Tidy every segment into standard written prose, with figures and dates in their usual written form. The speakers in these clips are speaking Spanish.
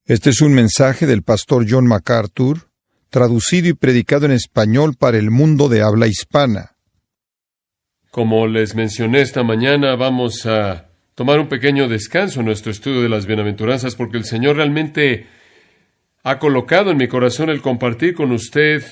Este es un mensaje del pastor John MacArthur, traducido y predicado en español para el mundo de habla hispana. Como les mencioné esta mañana, vamos a tomar un pequeño descanso en nuestro estudio de las bienaventuranzas, porque el Señor realmente ha colocado en mi corazón el compartir con usted,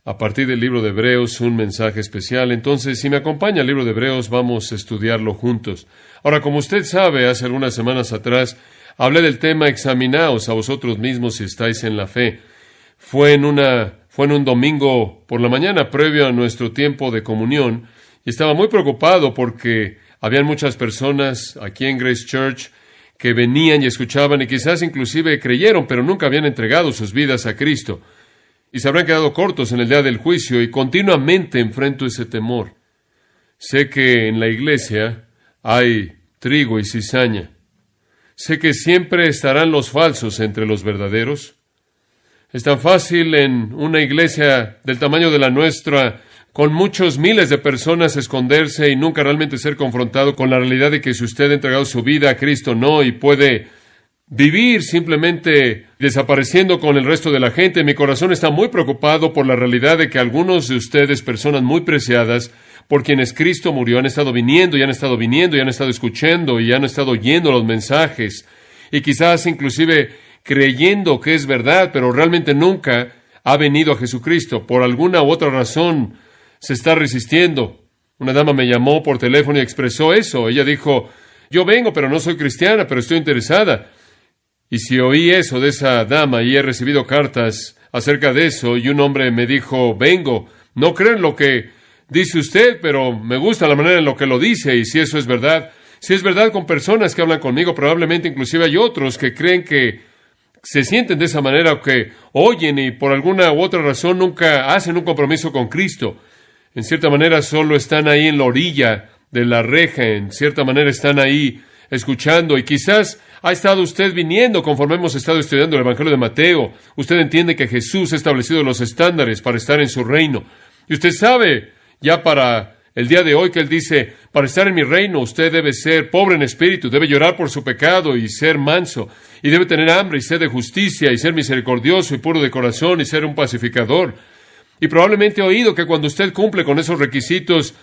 a partir del libro de Hebreos, un mensaje especial. Entonces, si me acompaña al libro de Hebreos, vamos a estudiarlo juntos. Ahora, como usted sabe, hace algunas semanas atrás, hablé del tema examinaos a vosotros mismos si estáis en la fe. Fue en un domingo por la mañana previo a nuestro tiempo de comunión, y estaba muy preocupado porque habían muchas personas aquí en Grace Church que venían y escuchaban y quizás inclusive creyeron, pero nunca habían entregado sus vidas a Cristo. Y se habrán quedado cortos en el día del juicio, y continuamente enfrento ese temor. Sé que en la iglesia hay trigo y cizaña. Sé que siempre estarán los falsos entre los verdaderos. Es tan fácil en una iglesia del tamaño de la nuestra, con muchos miles de personas, esconderse y nunca realmente ser confrontado con la realidad de que si usted ha entregado su vida a Cristo, no, y puede vivir simplemente desapareciendo con el resto de la gente. Mi corazón está muy preocupado por la realidad de que algunos de ustedes, personas muy preciadas, por quienes Cristo murió, han estado viniendo y han estado viniendo y han estado escuchando y han estado oyendo los mensajes y quizás inclusive creyendo que es verdad, pero realmente nunca ha venido a Jesucristo. Por alguna u otra razón se está resistiendo. Una dama me llamó por teléfono y expresó eso. Ella dijo, yo vengo, pero no soy cristiana, pero estoy interesada. Y si oí eso de esa dama y he recibido cartas acerca de eso, y un hombre me dijo, vengo, no creo en lo que dice usted, pero me gusta la manera en lo que lo dice, y si eso es verdad, si es verdad con personas que hablan conmigo, probablemente inclusive hay otros que creen que se sienten de esa manera o que oyen y por alguna u otra razón nunca hacen un compromiso con Cristo. En cierta manera solo están ahí en la orilla de la reja, en cierta manera están ahí escuchando, y quizás ha estado usted viniendo conforme hemos estado estudiando el Evangelio de Mateo. Usted entiende que Jesús ha establecido los estándares para estar en su reino. Y usted sabe ya para el día de hoy que Él dice, para estar en mi reino usted debe ser pobre en espíritu, debe llorar por su pecado y ser manso, y debe tener hambre y sed de justicia, y ser misericordioso y puro de corazón, y ser un pacificador. Y probablemente ha oído que cuando usted cumple con esos requisitos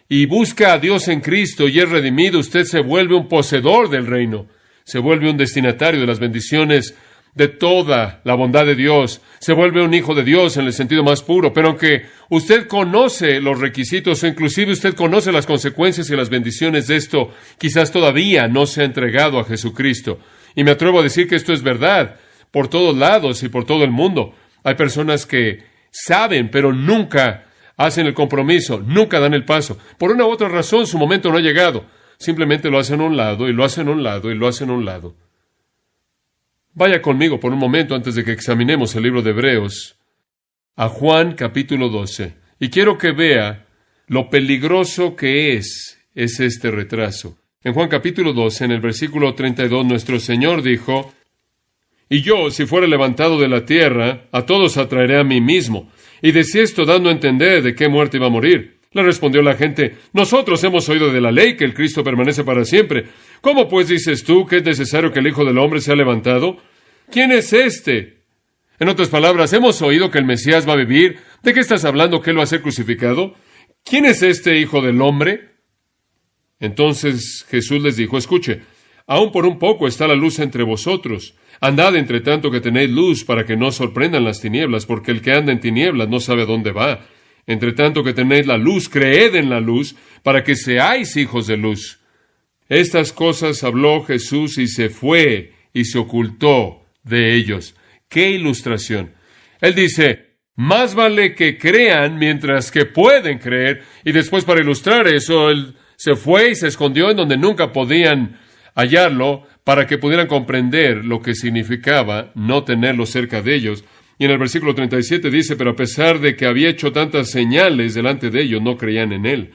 y busca a Dios en Cristo y es redimido, usted se vuelve un poseedor del reino, se vuelve un destinatario de las bendiciones de toda la bondad de Dios, se vuelve un hijo de Dios en el sentido más puro. Pero aunque usted conoce los requisitos o inclusive usted conoce las consecuencias y las bendiciones de esto, quizás todavía no se ha entregado a Jesucristo. Y me atrevo a decir que esto es verdad por todos lados y por todo el mundo. Hay personas que saben, pero nunca hacen el compromiso, nunca dan el paso. Por una u otra razón, su momento no ha llegado. Simplemente lo hacen a un lado, y lo hacen a un lado, y lo hacen a un lado. Vaya conmigo por un momento antes de que examinemos el libro de Hebreos a Juan capítulo 12. Y quiero que vea lo peligroso que es este retraso. En Juan capítulo 12, en el versículo 32, nuestro Señor dijo, y yo, si fuera levantado de la tierra, a todos atraeré a mí mismo. Y decía esto dando a entender de qué muerte iba a morir. Le respondió la gente, nosotros hemos oído de la ley que el Cristo permanece para siempre. ¿Cómo pues dices tú que es necesario que el Hijo del Hombre sea levantado? ¿Quién es este? En otras palabras, ¿hemos oído que el Mesías va a vivir? ¿De qué estás hablando, que Él va a ser crucificado? ¿Quién es este Hijo del Hombre? Entonces Jesús les dijo, escuche, aún por un poco está la luz entre vosotros. Andad entre tanto que tenéis luz para que no os sorprendan las tinieblas, porque el que anda en tinieblas no sabe a dónde va. Entre tanto que tenéis la luz, creed en la luz, para que seáis hijos de luz. Estas cosas habló Jesús y se fue y se ocultó de ellos. ¡Qué ilustración! Él dice, más vale que crean mientras que pueden creer, y después para ilustrar eso, Él se fue y se escondió en donde nunca podían hallarlo, para que pudieran comprender lo que significaba no tenerlo cerca de ellos. Y en el versículo 37 dice, pero a pesar de que había hecho tantas señales delante de ellos, no creían en Él.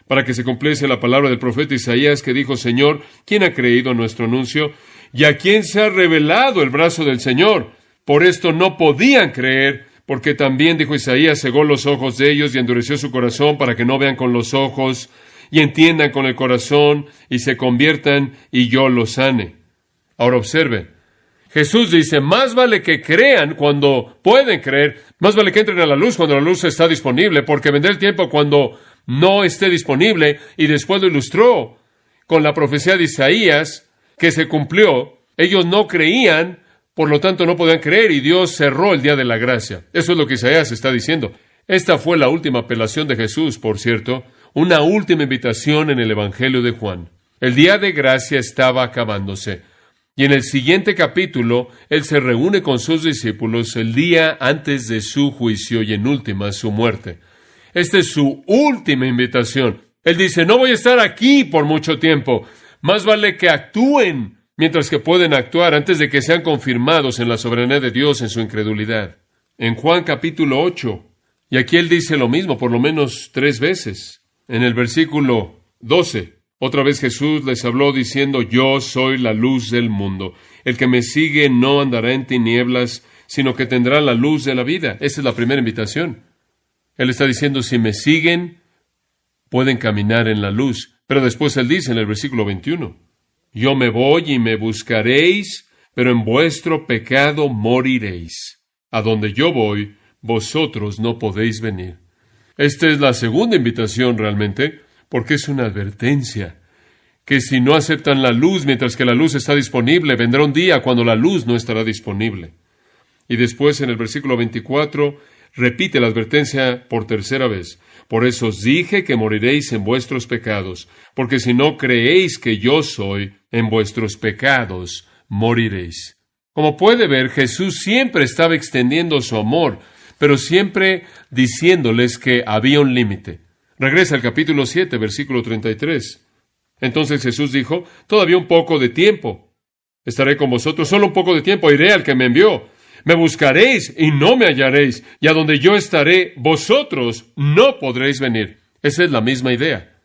Para que se cumpliese la palabra del profeta Isaías, que dijo, Señor, ¿quién ha creído a nuestro anuncio? ¿Y a quién se ha revelado el brazo del Señor? Por esto no podían creer, porque también, dijo Isaías, cegó los ojos de ellos y endureció su corazón para que no vean con los ojos y entiendan con el corazón y se conviertan y yo los sane. Ahora observe, Jesús dice, más vale que crean cuando pueden creer, más vale que entren a la luz cuando la luz está disponible, porque vendrá el tiempo cuando no esté disponible, y después lo ilustró con la profecía de Isaías, que se cumplió. Ellos no creían, por lo tanto no podían creer, y Dios cerró el día de la gracia. Eso es lo que Isaías está diciendo. Esta fue la última apelación de Jesús, por cierto, una última invitación en el Evangelio de Juan. El día de gracia estaba acabándose. Y en el siguiente capítulo, Él se reúne con sus discípulos el día antes de su juicio y en última su muerte. Esta es su última invitación. Él dice, no voy a estar aquí por mucho tiempo. Más vale que actúen mientras que pueden actuar antes de que sean confirmados en la soberanía de Dios en su incredulidad. En Juan capítulo 8, y aquí Él dice lo mismo por lo menos 3 veces. En el versículo 12, otra vez Jesús les habló diciendo, yo soy la luz del mundo. El que me sigue no andará en tinieblas, sino que tendrá la luz de la vida. Esa es la primera invitación. Él está diciendo, si me siguen, pueden caminar en la luz. Pero después Él dice en el versículo 21, yo me voy y me buscaréis, pero en vuestro pecado moriréis. A donde yo voy, vosotros no podéis venir. Esta es la segunda invitación realmente, porque es una advertencia, que si no aceptan la luz mientras que la luz está disponible, vendrá un día cuando la luz no estará disponible. Y después en el versículo 24, repite la advertencia por tercera vez. Por eso os dije que moriréis en vuestros pecados, porque si no creéis que yo soy, en vuestros pecados moriréis. Como puede ver, Jesús siempre estaba extendiendo su amor, pero siempre diciéndoles que había un límite. Regresa al capítulo 7, versículo 33. Entonces Jesús dijo, todavía un poco de tiempo. Estaré con vosotros solo un poco de tiempo, iré al que me envió. Me buscaréis y no me hallaréis, y a donde yo estaré, vosotros no podréis venir. Esa es la misma idea.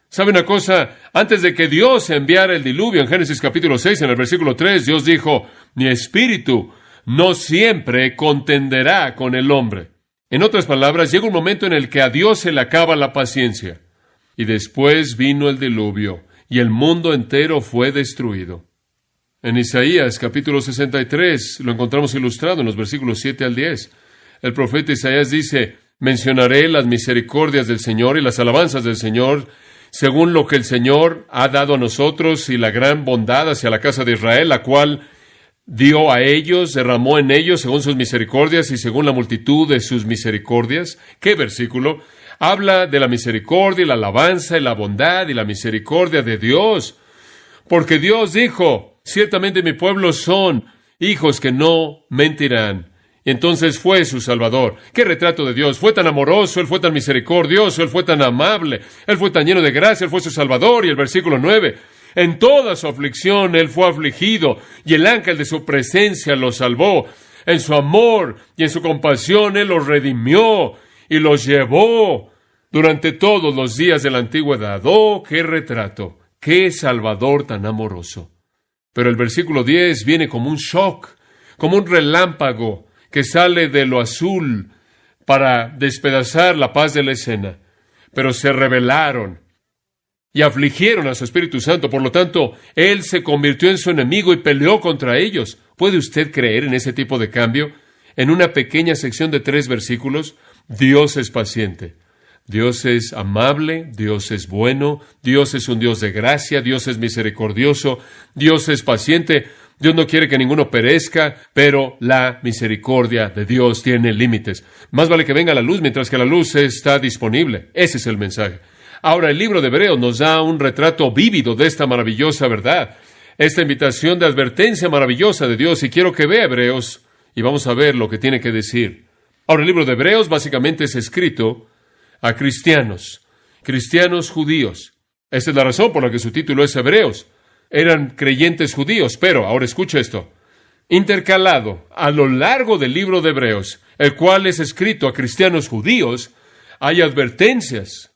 ¿Sabe una cosa? Antes de que Dios enviara el diluvio, en Génesis capítulo 6, en el versículo 3, Dios dijo, mi espíritu no siempre contenderá con el hombre. En otras palabras, llega un momento en el que a Dios se le acaba la paciencia. Y después vino el diluvio, y el mundo entero fue destruido. En Isaías capítulo 63 lo encontramos ilustrado en los versículos 7 al 10. El profeta Isaías dice, mencionaré las misericordias del Señor y las alabanzas del Señor, según lo que el Señor ha dado a nosotros y la gran bondad hacia la casa de Israel, la cual dio a ellos, derramó en ellos según sus misericordias y según la multitud de sus misericordias. ¿Qué versículo? Habla de la misericordia y la alabanza y la bondad y la misericordia de Dios. Porque Dios dijo, ciertamente mi pueblo son hijos que no mentirán. Y entonces fue su Salvador. ¡Qué retrato de Dios! Fue tan amoroso, Él fue tan misericordioso, Él fue tan amable, Él fue tan lleno de gracia, Él fue su Salvador. Y el versículo 9, en toda su aflicción Él fue afligido, y el ángel de su presencia lo salvó. En su amor y en su compasión Él los redimió y los llevó durante todos los días de la antigüedad. ¡Oh, qué retrato! ¡Qué Salvador tan amoroso! Pero el versículo 10 viene como un shock, como un relámpago que sale de lo azul para despedazar la paz de la escena. Pero se rebelaron y afligieron a su Espíritu Santo. Por lo tanto, Él se convirtió en su enemigo y peleó contra ellos. ¿Puede usted creer en ese tipo de cambio? En una pequeña sección de 3 versículos, Dios es paciente. Dios es amable, Dios es bueno, Dios es un Dios de gracia, Dios es misericordioso, Dios es paciente, Dios no quiere que ninguno perezca, pero la misericordia de Dios tiene límites. Más vale que venga la luz mientras que la luz está disponible. Ese es el mensaje. Ahora, el libro de Hebreos nos da un retrato vívido de esta maravillosa verdad, esta invitación de advertencia maravillosa de Dios, y quiero que vea Hebreos, y vamos a ver lo que tiene que decir. Ahora, el libro de Hebreos básicamente es escrito a cristianos judíos. Esta es la razón por la que su título es Hebreos. Eran creyentes judíos, pero, ahora escucha esto, intercalado a lo largo del libro de Hebreos, el cual es escrito a cristianos judíos, hay advertencias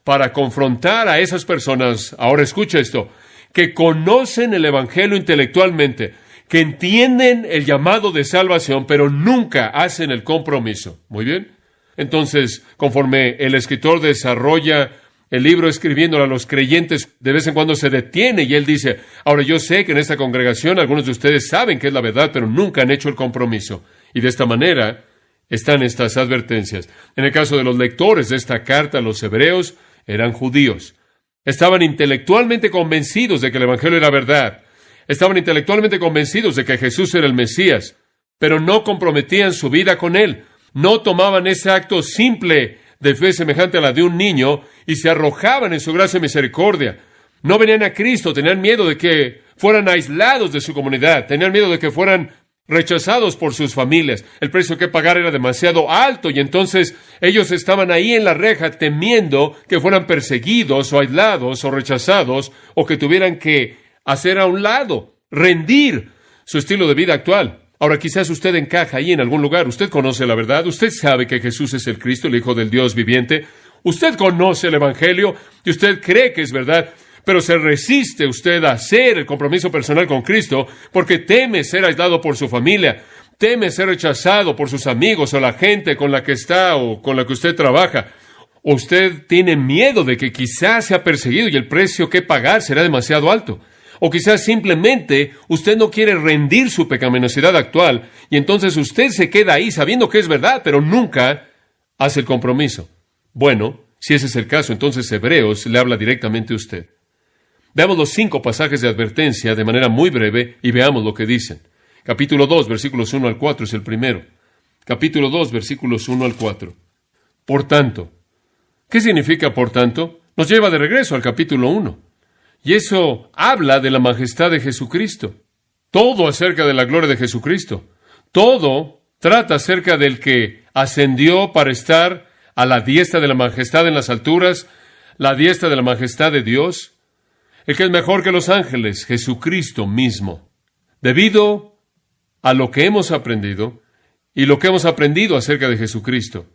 para confrontar a esas personas, ahora escucha esto, que conocen el Evangelio intelectualmente, que entienden el llamado de salvación, pero nunca hacen el compromiso. Muy bien. Entonces, conforme el escritor desarrolla el libro escribiéndolo a los creyentes, de vez en cuando se detiene y él dice, ahora yo sé que en esta congregación algunos de ustedes saben que es la verdad, pero nunca han hecho el compromiso. Y de esta manera están estas advertencias. En el caso de los lectores de esta carta, los hebreos eran judíos. Estaban intelectualmente convencidos de que el Evangelio era verdad. Estaban intelectualmente convencidos de que Jesús era el Mesías, pero no comprometían su vida con Él. No tomaban ese acto simple de fe semejante a la de un niño y se arrojaban en su gracia y misericordia. No venían a Cristo, tenían miedo de que fueran aislados de su comunidad, tenían miedo de que fueran rechazados por sus familias. El precio que pagar era demasiado alto y entonces ellos estaban ahí en la reja temiendo que fueran perseguidos o aislados o rechazados o que tuvieran que hacer a un lado, rendir su estilo de vida actual. Ahora, quizás usted encaja ahí en algún lugar. Usted conoce la verdad. Usted sabe que Jesús es el Cristo, el Hijo del Dios viviente. Usted conoce el Evangelio y usted cree que es verdad, pero se resiste usted a hacer el compromiso personal con Cristo porque teme ser aislado por su familia, teme ser rechazado por sus amigos o la gente con la que está o con la que usted trabaja. Usted tiene miedo de que quizás sea perseguido y el precio que pagar será demasiado alto. O quizás simplemente usted no quiere rendir su pecaminosidad actual y entonces usted se queda ahí sabiendo que es verdad, pero nunca hace el compromiso. Bueno, si ese es el caso, entonces Hebreos le habla directamente a usted. Veamos los 5 pasajes de advertencia de manera muy breve y veamos lo que dicen. Capítulo 2, versículos 1 al 4 es el primero. Capítulo 2, versículos 1 al 4. Por tanto, ¿qué significa por tanto? Nos lleva de regreso al capítulo 1. Y eso habla de la majestad de Jesucristo. Todo acerca de la gloria de Jesucristo. Todo trata acerca del que ascendió para estar a la diestra de la majestad en las alturas, la diestra de la majestad de Dios, el que es mejor que los ángeles, Jesucristo mismo. Debido a lo que hemos aprendido y lo que hemos aprendido acerca de Jesucristo,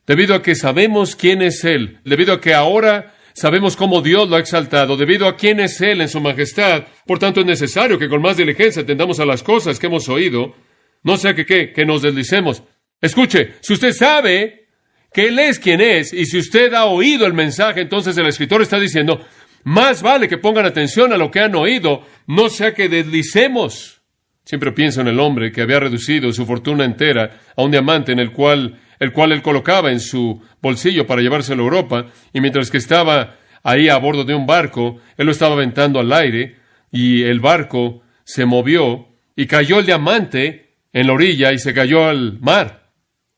debido a que sabemos quién es Él, debido a que ahora sabemos cómo Dios lo ha exaltado, debido a quién es Él en su majestad. Por tanto, es necesario que con más diligencia atendamos a las cosas que hemos oído, no sea que nos deslicemos. Escuche, si usted sabe que Él es quien es, y si usted ha oído el mensaje, entonces el escritor está diciendo, más vale que pongan atención a lo que han oído, no sea que deslicemos. Siempre pienso en el hombre que había reducido su fortuna entera a un diamante en el cual él colocaba en su bolsillo para llevárselo a Europa, y mientras que estaba ahí a bordo de un barco, él lo estaba aventando al aire, y el barco se movió, y cayó el diamante en la orilla, y se cayó al mar.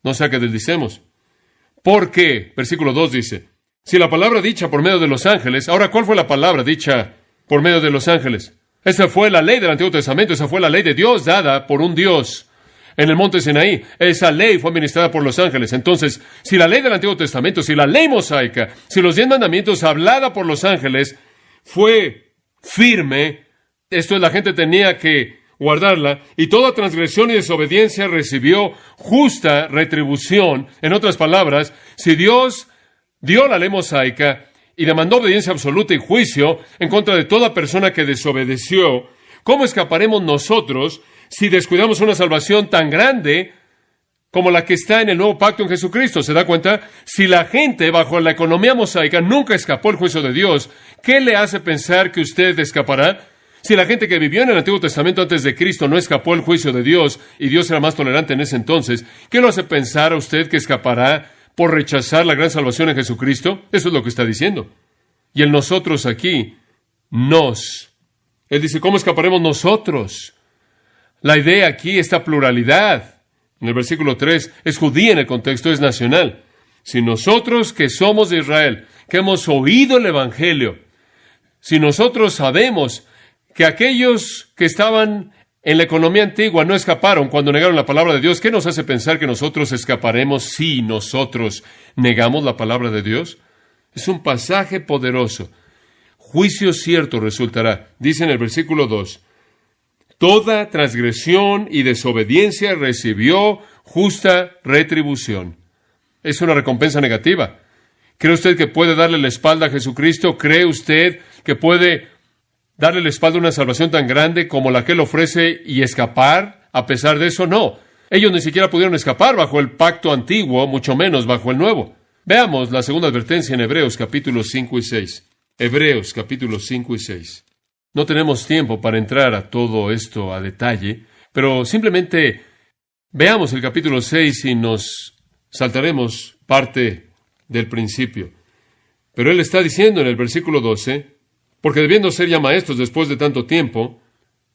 No sea que deslicemos. ¿Por qué? Versículo 2 dice, si la palabra dicha por medio de los ángeles, ahora, ¿cuál fue la palabra dicha por medio de los ángeles? Esa fue la ley del Antiguo Testamento, esa fue la ley de Dios dada por un Dios en el monte Sinaí. Esa ley fue administrada por los ángeles. Entonces, si la ley del Antiguo Testamento, si la ley mosaica, si los 10 mandamientos hablada por los ángeles fue firme, esto es, la gente tenía que guardarla, y toda transgresión y desobediencia recibió justa retribución. En otras palabras, si Dios dio la ley mosaica y demandó obediencia absoluta y juicio en contra de toda persona que desobedeció, ¿cómo escaparemos nosotros si descuidamos una salvación tan grande como la que está en el nuevo pacto en Jesucristo? ¿Se da cuenta? Si la gente bajo la economía mosaica nunca escapó el juicio de Dios, ¿qué le hace pensar que usted escapará? Si la gente que vivió en el Antiguo Testamento antes de Cristo no escapó el juicio de Dios y Dios era más tolerante en ese entonces, ¿qué lo hace pensar a usted que escapará por rechazar la gran salvación en Jesucristo? Eso es lo que está diciendo. Y el nosotros aquí, Él dice, ¿cómo escaparemos nosotros? La idea aquí, esta pluralidad, en el versículo 3, es judía en el contexto, es nacional. Si nosotros que somos de Israel, que hemos oído el Evangelio, si nosotros sabemos que aquellos que estaban en la economía antigua no escaparon cuando negaron la palabra de Dios, ¿qué nos hace pensar que nosotros escaparemos si nosotros negamos la palabra de Dios? Es un pasaje poderoso. Juicio cierto resultará. Dice en el versículo 2, toda transgresión y desobediencia recibió justa retribución. Es una recompensa negativa. ¿Cree usted que puede darle la espalda a Jesucristo? ¿Cree usted que puede darle la espalda a una salvación tan grande como la que Él ofrece y escapar a pesar de eso? No. Ellos ni siquiera pudieron escapar bajo el pacto antiguo, mucho menos bajo el nuevo. Veamos la segunda advertencia en Hebreos capítulos 5 y 6. Hebreos capítulos 5 y 6. No tenemos tiempo para entrar a todo esto a detalle, pero simplemente veamos el capítulo 6 y nos saltaremos parte del principio. Pero él está diciendo en el versículo 12, porque debiendo ser ya maestros después de tanto tiempo,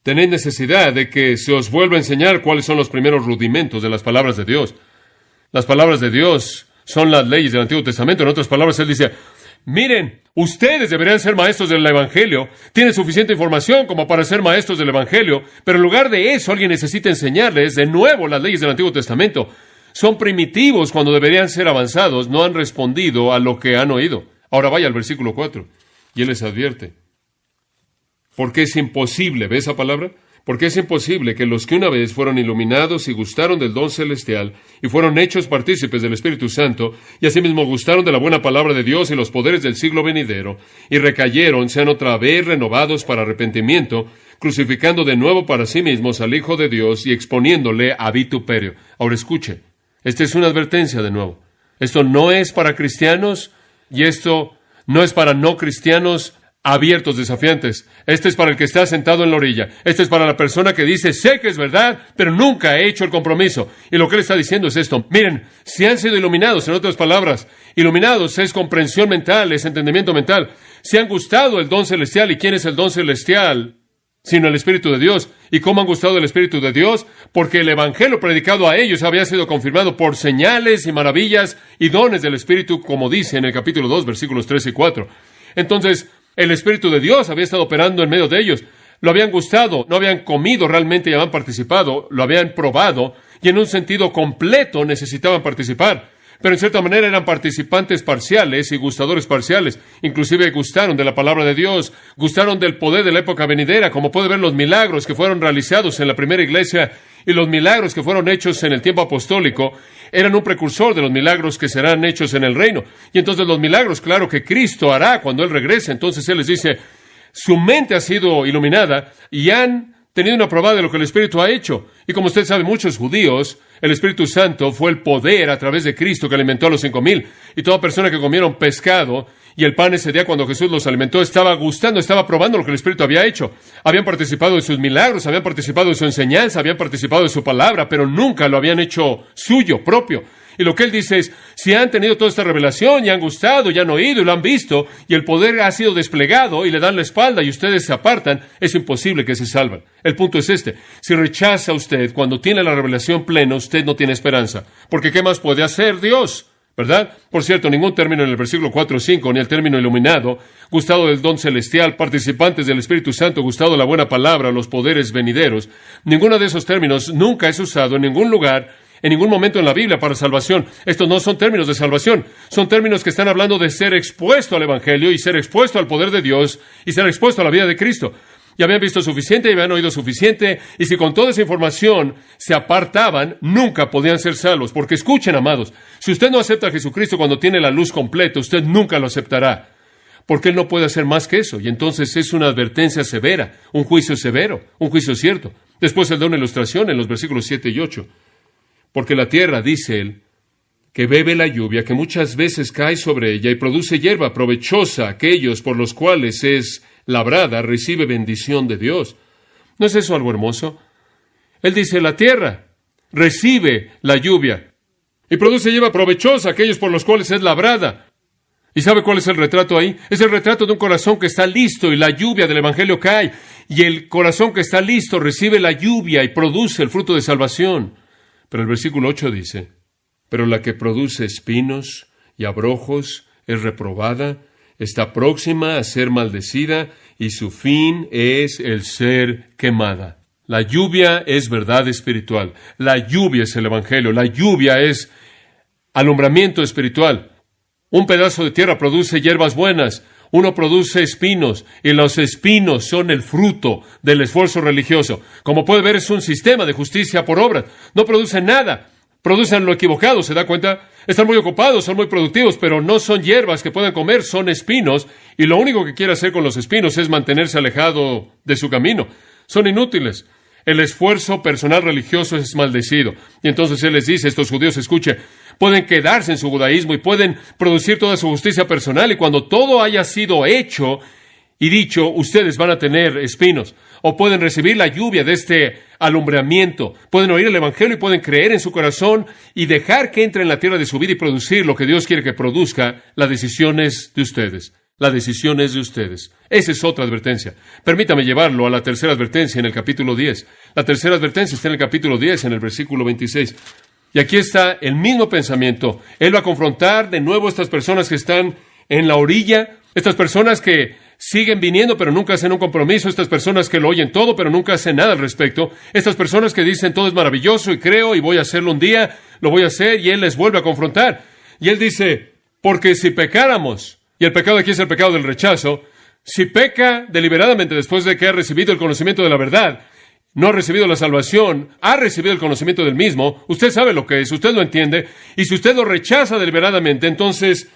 tenéis necesidad de que se os vuelva a enseñar cuáles son los primeros rudimentos de las palabras de Dios. Las palabras de Dios son las leyes del Antiguo Testamento. En otras palabras, él dice, miren, ustedes deberían ser maestros del Evangelio. Tienen suficiente información como para ser maestros del Evangelio, pero en lugar de eso, alguien necesita enseñarles de nuevo las leyes del Antiguo Testamento. Son primitivos cuando deberían ser avanzados. No han respondido a lo que han oído. Ahora vaya al versículo 4, y él les advierte. Porque es imposible, ¿ve esa palabra? Porque es imposible que los que una vez fueron iluminados y gustaron del don celestial y fueron hechos partícipes del Espíritu Santo y asimismo gustaron de la buena palabra de Dios y los poderes del siglo venidero y recayeron, sean otra vez renovados para arrepentimiento, crucificando de nuevo para sí mismos al Hijo de Dios y exponiéndole a vituperio. Ahora escuche, esta es una advertencia de nuevo. Esto no es para cristianos y esto no es para no cristianos abiertos, desafiantes. Este es para el que está sentado en la orilla. Este es para la persona que dice, sé que es verdad, pero nunca he hecho el compromiso. Y lo que él está diciendo es esto. Miren, si han sido iluminados, en otras palabras, iluminados es comprensión mental, es entendimiento mental. Si han gustado el don celestial, ¿y quién es el don celestial? Sino el Espíritu de Dios. ¿Y cómo han gustado el Espíritu de Dios? Porque el Evangelio predicado a ellos había sido confirmado por señales y maravillas y dones del Espíritu, como dice en el capítulo 2, versículos 3 y 4. Entonces, el Espíritu de Dios había estado operando en medio de ellos. Lo habían gustado, no habían comido realmente y habían participado, lo habían probado y en un sentido completo necesitaban participar. Pero en cierta manera eran participantes parciales y gustadores parciales. Inclusive gustaron de la palabra de Dios, gustaron del poder de la época venidera, como puede ver los milagros que fueron realizados en la primera iglesia y los milagros que fueron hechos en el tiempo apostólico eran un precursor de los milagros que serán hechos en el reino. Y entonces los milagros, claro, que Cristo hará cuando Él regrese. Entonces Él les dice, su mente ha sido iluminada y han tenido una probada de lo que el Espíritu ha hecho. Y como usted sabe, muchos judíos, el Espíritu Santo fue el poder a través de Cristo que alimentó a los 5,000. Y toda persona que comieron pescado y el pan ese día cuando Jesús los alimentó estaba gustando, estaba probando lo que el Espíritu había hecho. Habían participado de sus milagros, habían participado de su enseñanza, habían participado de su palabra, pero nunca lo habían hecho suyo, propio. Y lo que él dice es, si han tenido toda esta revelación y han gustado y han oído y lo han visto y el poder ha sido desplegado y le dan la espalda y ustedes se apartan, es imposible que se salven. El punto es este, si rechaza usted cuando tiene la revelación plena, usted no tiene esperanza. Porque ¿qué más puede hacer Dios? ¿Verdad? Por cierto, ningún término en el versículo 4 o 5, ni el término iluminado, gustado del don celestial, participantes del Espíritu Santo, gustado de la buena palabra, los poderes venideros, ninguno de esos términos nunca es usado en ningún lugar, en ningún momento en la Biblia para salvación. Estos no son términos de salvación, son términos que están hablando de ser expuesto al Evangelio y ser expuesto al poder de Dios y ser expuesto a la vida de Cristo. Ya habían visto suficiente y habían oído suficiente, y si con toda esa información se apartaban, nunca podían ser salvos. Porque escuchen, amados, si usted no acepta a Jesucristo cuando tiene la luz completa, usted nunca lo aceptará. Porque Él no puede hacer más que eso. Y entonces es una advertencia severa, un juicio severo, un juicio cierto. Después Él da una ilustración en los versículos 7 y 8. Porque la tierra, dice Él, que bebe la lluvia, que muchas veces cae sobre ella y produce hierba provechosa, aquellos por los cuales es labrada, recibe bendición de Dios. ¿No es eso algo hermoso? Él dice, la tierra recibe la lluvia y produce hierba provechosa, aquellos por los cuales es labrada. ¿Y sabe cuál es el retrato ahí? Es el retrato de un corazón que está listo y la lluvia del Evangelio cae. Y el corazón que está listo recibe la lluvia y produce el fruto de salvación. Pero el versículo 8 dice, pero la que produce espinos y abrojos es reprobada, está próxima a ser maldecida y su fin es el ser quemada. La lluvia es verdad espiritual. La lluvia es el Evangelio. La lluvia es alumbramiento espiritual. Un pedazo de tierra produce hierbas buenas. Uno produce espinos y los espinos son el fruto del esfuerzo religioso. Como puede ver, es un sistema de justicia por obras. No producen nada. Producen lo equivocado, ¿se da cuenta? Están muy ocupados, son muy productivos, pero no son hierbas que puedan comer, son espinos, y lo único que quiere hacer con los espinos es mantenerse alejado de su camino. Son inútiles. El esfuerzo personal religioso es maldecido. Y entonces Él les dice a estos judíos, escuche, pueden quedarse en su judaísmo y pueden producir toda su justicia personal, y cuando todo haya sido hecho y dicho, ustedes van a tener espinos. O pueden recibir la lluvia de este alumbramiento, pueden oír el Evangelio y pueden creer en su corazón y dejar que entre en la tierra de su vida y producir lo que Dios quiere que produzca. La decisión es de ustedes. La decisión es de ustedes. Esa es otra advertencia. Permítame llevarlo a la tercera advertencia en el capítulo 10. La tercera advertencia está en el capítulo 10, en el versículo 26. Y aquí está el mismo pensamiento. Él va a confrontar de nuevo a estas personas que están en la orilla, estas personas que siguen viniendo pero nunca hacen un compromiso, estas personas que lo oyen todo pero nunca hacen nada al respecto, estas personas que dicen todo es maravilloso y creo y voy a hacerlo un día, lo voy a hacer, y Él les vuelve a confrontar. Y Él dice, porque si pecáramos, y el pecado aquí es el pecado del rechazo, si peca deliberadamente después de que ha recibido el conocimiento de la verdad, no ha recibido la salvación, ha recibido el conocimiento del mismo, usted sabe lo que es, usted lo entiende, y si usted lo rechaza deliberadamente, entonces,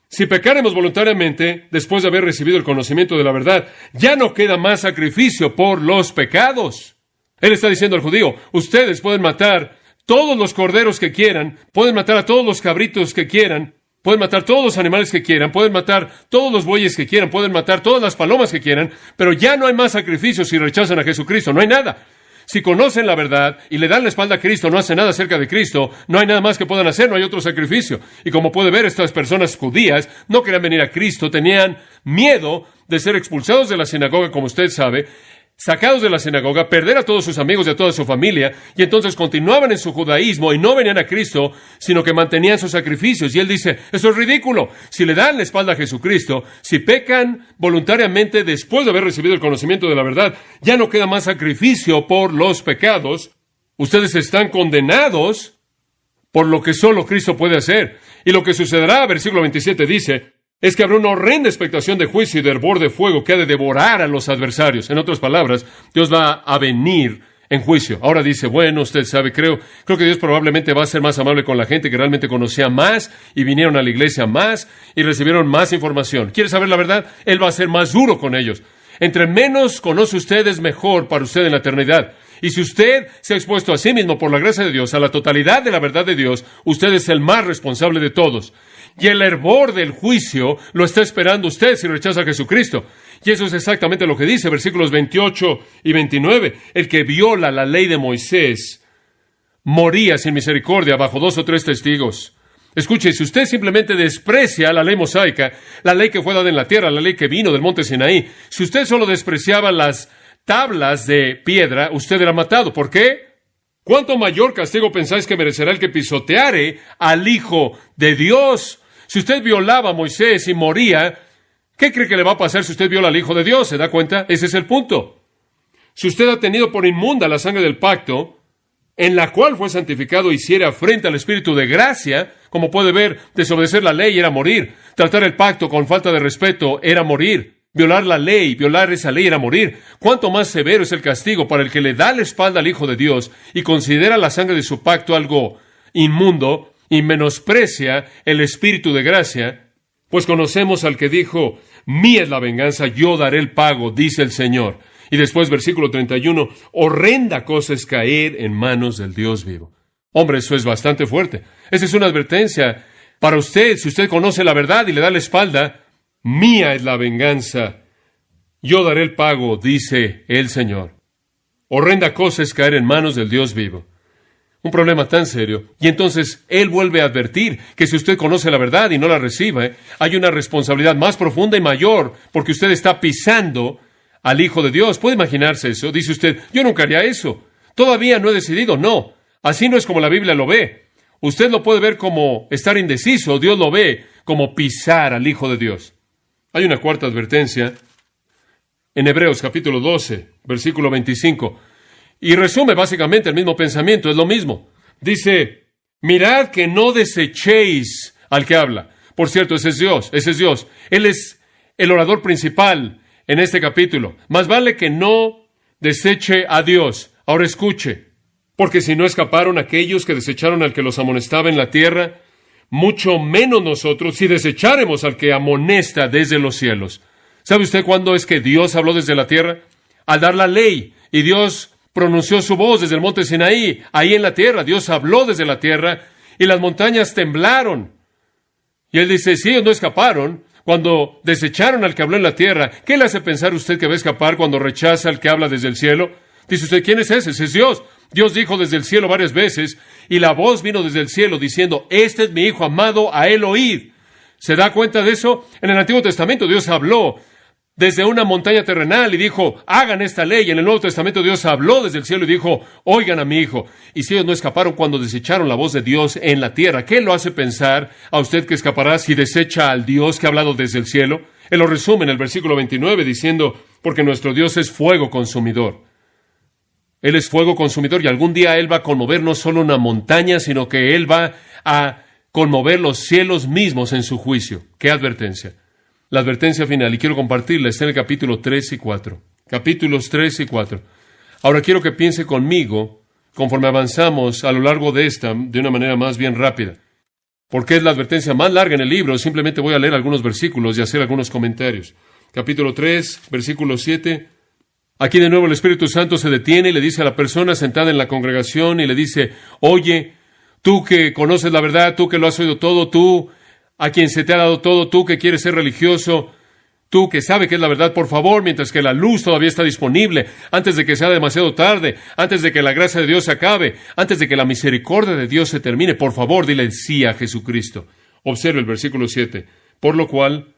si pecáremos voluntariamente después de haber recibido el conocimiento de la verdad, ya no queda más sacrificio por los pecados. Él está diciendo al judío, ustedes pueden matar todos los corderos que quieran, pueden matar a todos los cabritos que quieran, pueden matar todos los animales que quieran, pueden matar todos los bueyes que quieran, pueden matar todas las palomas que quieran, pero ya no hay más sacrificios si rechazan a Jesucristo, no hay nada. Si conocen la verdad y le dan la espalda a Cristo, no hacen nada acerca de Cristo, no hay nada más que puedan hacer, no hay otro sacrificio. Y como puede ver, estas personas judías no querían venir a Cristo, tenían miedo de ser expulsados de la sinagoga, como usted sabe, sacados de la sinagoga, perder a todos sus amigos y a toda su familia, y entonces continuaban en su judaísmo y no venían a Cristo, sino que mantenían sus sacrificios. Y Él dice, eso es ridículo. Si le dan la espalda a Jesucristo, si pecan voluntariamente después de haber recibido el conocimiento de la verdad, ya no queda más sacrificio por los pecados. Ustedes están condenados por lo que solo Cristo puede hacer. Y lo que sucederá, versículo 27 dice, es que habrá una horrenda expectación de juicio y de hervor de fuego que ha de devorar a los adversarios. En otras palabras, Dios va a venir en juicio. Ahora dice, bueno, usted sabe, creo que Dios probablemente va a ser más amable con la gente que realmente conocía más y vinieron a la iglesia más y recibieron más información. ¿Quiere saber la verdad? Él va a ser más duro con ellos. Entre menos conoce usted, es mejor para usted en la eternidad. Y si usted se ha expuesto a sí mismo por la gracia de Dios, a la totalidad de la verdad de Dios, usted es el más responsable de todos. Y el hervor del juicio lo está esperando usted si rechaza a Jesucristo. Y eso es exactamente lo que dice, versículos 28 y 29. El que viola la ley de Moisés moría sin misericordia bajo 2 o 3 testigos. Escuche, si usted simplemente desprecia la ley mosaica, la ley que fue dada en la tierra, la ley que vino del monte Sinaí, si usted solo despreciaba las tablas de piedra, usted era matado. ¿Por qué? ¿Cuánto mayor castigo pensáis que merecerá el que pisoteare al Hijo de Dios? Si usted violaba a Moisés y moría, ¿qué cree que le va a pasar si usted viola al Hijo de Dios? ¿Se da cuenta? Ese es el punto. Si usted ha tenido por inmunda la sangre del pacto, en la cual fue santificado, hiciera frente al Espíritu de gracia, como puede ver, desobedecer la ley era morir. Tratar el pacto con falta de respeto era morir. Violar la ley, violar esa ley era morir. ¿Cuánto más severo es el castigo para el que le da la espalda al Hijo de Dios y considera la sangre de su pacto algo inmundo y menosprecia el Espíritu de gracia? Pues conocemos al que dijo, mía es la venganza, yo daré el pago, dice el Señor. Y después, versículo 31, horrenda cosa es caer en manos del Dios vivo. Hombre, eso es bastante fuerte. Esa es una advertencia para usted. Si usted conoce la verdad y le da la espalda, mía es la venganza, yo daré el pago, dice el Señor. Horrenda cosa es caer en manos del Dios vivo. Un problema tan serio. Y entonces Él vuelve a advertir que si usted conoce la verdad y no la recibe, hay una responsabilidad más profunda y mayor, porque usted está pisando al Hijo de Dios. ¿Puede imaginarse eso? Dice usted, yo nunca haría eso. Todavía no he decidido. No, así no es como la Biblia lo ve. Usted lo puede ver como estar indeciso. Dios lo ve como pisar al Hijo de Dios. Hay una cuarta advertencia en Hebreos capítulo 12, versículo 25. Y resume básicamente el mismo pensamiento, es lo mismo. Dice, mirad que no desechéis al que habla. Por cierto, ese es Dios. Él es el orador principal en este capítulo. Más vale que no deseche a Dios. Ahora escuche, porque si no escaparon aquellos que desecharon al que los amonestaba en la tierra, mucho menos nosotros si desecháremos al que amonesta desde los cielos. ¿Sabe usted cuándo es que Dios habló desde la tierra? Al dar la ley. Y Dios pronunció su voz desde el monte Sinaí. Ahí en la tierra, Dios habló desde la tierra. y las montañas temblaron. Y él dice, si ellos no escaparon, cuando desecharon al que habló en la tierra, ¿qué le hace pensar usted que va a escapar cuando rechaza al que habla desde el cielo? Dice usted, ¿quién es ese? Ese es Dios. Dios dijo desde el cielo varias veces, y la voz vino desde el cielo diciendo, este es mi Hijo amado, a él oíd. ¿Se da cuenta de eso? En el Antiguo Testamento Dios habló desde una montaña terrenal y dijo, hagan esta ley. En el Nuevo Testamento Dios habló desde el cielo y dijo, oigan a mi Hijo. Y si ellos no escaparon cuando desecharon la voz de Dios en la tierra, ¿qué lo hace pensar a usted que escapará si desecha al Dios que ha hablado desde el cielo? Él lo resume en el versículo 29 diciendo, porque nuestro Dios es fuego consumidor. Él es fuego consumidor y algún día Él va a conmover no solo una montaña, sino que Él va a conmover los cielos mismos en su juicio. ¡Qué advertencia! La advertencia final, y quiero compartirla, está en el capítulo 3 y 4. Capítulos 3 y 4. Ahora quiero que piense conmigo, conforme avanzamos a lo largo de esta, de una manera más bien rápida. Porque es la advertencia más larga en el libro, simplemente voy a leer algunos versículos y hacer algunos comentarios. Capítulo 3, versículo 7. Aquí de nuevo el Espíritu Santo se detiene y le dice a la persona sentada en la congregación y le dice, oye, tú que conoces la verdad, tú que lo has oído todo, tú a quien se te ha dado todo, tú que quieres ser religioso, tú que sabe que es la verdad, por favor, mientras que la luz todavía está disponible, antes de que sea demasiado tarde, antes de que la gracia de Dios se acabe, antes de que la misericordia de Dios se termine, por favor, dile sí a Jesucristo. Observe el versículo 7. Por lo cual,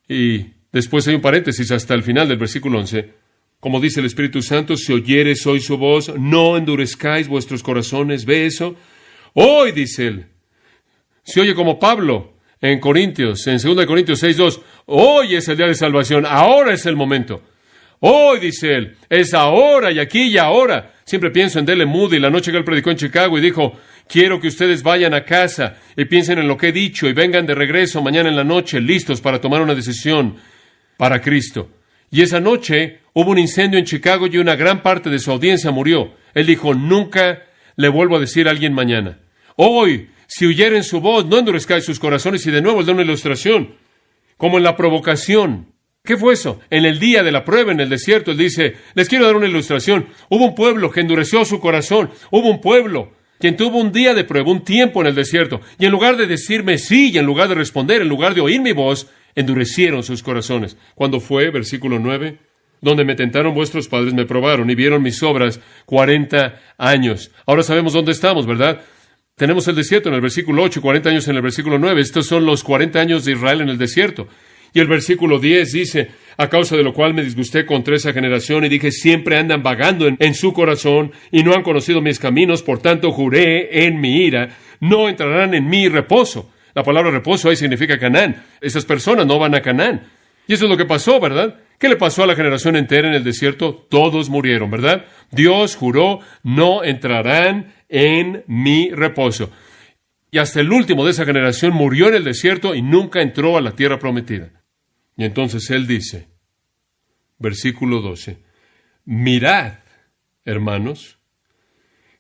y después hay un paréntesis hasta el final del versículo 11, como dice el Espíritu Santo, si oyeres hoy su voz, no endurezcáis vuestros corazones. ¿Ve eso? Hoy, dice él. Se oye como Pablo en Corintios, en 2 Corintios 6:2. Hoy es el día de salvación, ahora es el momento. Hoy, dice él, es ahora y aquí y ahora. Siempre pienso en D.L. Moody, la noche que él predicó en Chicago y dijo, quiero que ustedes vayan a casa y piensen en lo que he dicho y vengan de regreso mañana en la noche listos para tomar una decisión para Cristo. Y esa noche hubo un incendio en Chicago y una gran parte de su audiencia murió. Él dijo, nunca le vuelvo a decir a alguien mañana. Hoy, si oyeren su voz, no endurezcáis sus corazones. Y de nuevo él da una ilustración, como en la provocación. ¿Qué fue eso? En el día de la prueba en el desierto, él dice, les quiero dar una ilustración. Hubo un pueblo que endureció su corazón. Hubo un pueblo quien tuvo un día de prueba, un tiempo en el desierto. Y en lugar de decirme sí, y en lugar de responder, en lugar de oír mi voz, endurecieron sus corazones. ¿Cuándo fue? Versículo 9. Donde me tentaron vuestros padres, me probaron y vieron mis obras 40 años. Ahora sabemos dónde estamos, ¿verdad? Tenemos el desierto en el versículo 8, 40 años en el versículo 9. Estos son los 40 años de Israel en el desierto. Y el versículo 10 dice, a causa de lo cual me disgusté contra esa generación y dije, siempre andan vagando en su corazón y no han conocido mis caminos, por tanto juré en mi ira, no entrarán en mi reposo. La palabra reposo ahí significa Canaán. Esas personas no van a Canaán. Y eso es lo que pasó, ¿verdad? ¿Qué le pasó a la generación entera en el desierto? Todos murieron, ¿verdad? Dios juró, no entrarán en mi reposo. Y hasta el último de esa generación murió en el desierto y nunca entró a la tierra prometida. Y entonces él dice, versículo 12, mirad, hermanos,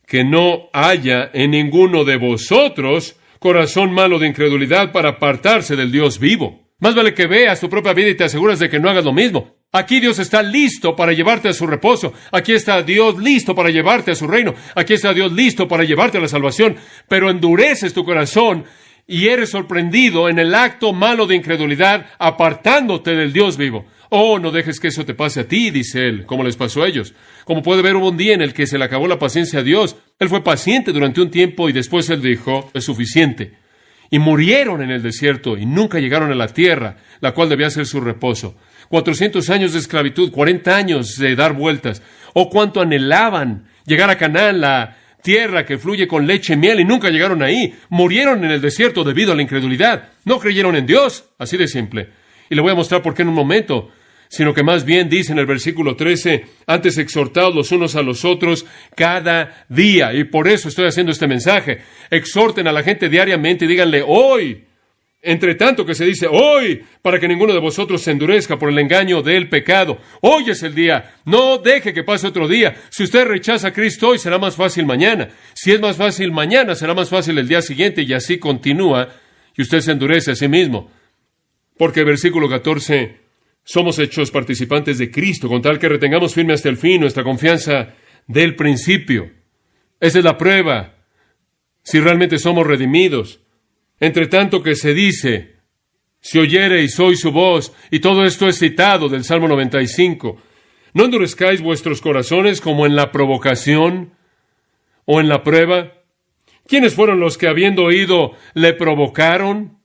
que no haya en ninguno de vosotros corazón malo de incredulidad para apartarse del Dios vivo. Más vale que veas tu propia vida y te aseguras de que no hagas lo mismo. Aquí Dios está listo para llevarte a su reposo. Aquí está Dios listo para llevarte a su reino. Aquí está Dios listo para llevarte a la salvación. Pero endureces tu corazón y eres sorprendido en el acto malo de incredulidad, apartándote del Dios vivo. Oh, no dejes que eso te pase a ti, dice él, como les pasó a ellos. Como puede ver, hubo un día en el que se le acabó la paciencia a Dios. Él fue paciente durante un tiempo y después él dijo, es suficiente. Y murieron en el desierto y nunca llegaron a la tierra, la cual debía ser su reposo. 400 años de esclavitud, 40 años de dar vueltas. Oh, cuánto anhelaban llegar a Canaán, la tierra que fluye con leche y miel, y nunca llegaron ahí. Murieron en el desierto debido a la incredulidad. No creyeron en Dios, así de simple. Y le voy a mostrar por qué en un momento. Sino que más bien dice en el versículo 13, antes exhortaos los unos a los otros cada día. Y por eso estoy haciendo este mensaje. Exhorten a la gente diariamente y díganle hoy. Entre tanto que se dice hoy, para que ninguno de vosotros se endurezca por el engaño del pecado. Hoy es el día. No deje que pase otro día. Si usted rechaza a Cristo hoy, será más fácil mañana. Si es más fácil mañana, será más fácil el día siguiente. Y así continúa. Y usted se endurece a sí mismo. Porque el versículo 14... somos hechos participantes de Cristo, con tal que retengamos firme hasta el fin nuestra confianza del principio. Esa es la prueba. si realmente somos redimidos. Entre tanto que se dice, si oyereis hoy su voz, y todo esto es citado del Salmo 95, no endurezcáis vuestros corazones como en la provocación o en la prueba. ¿Quiénes fueron los que habiendo oído le provocaron?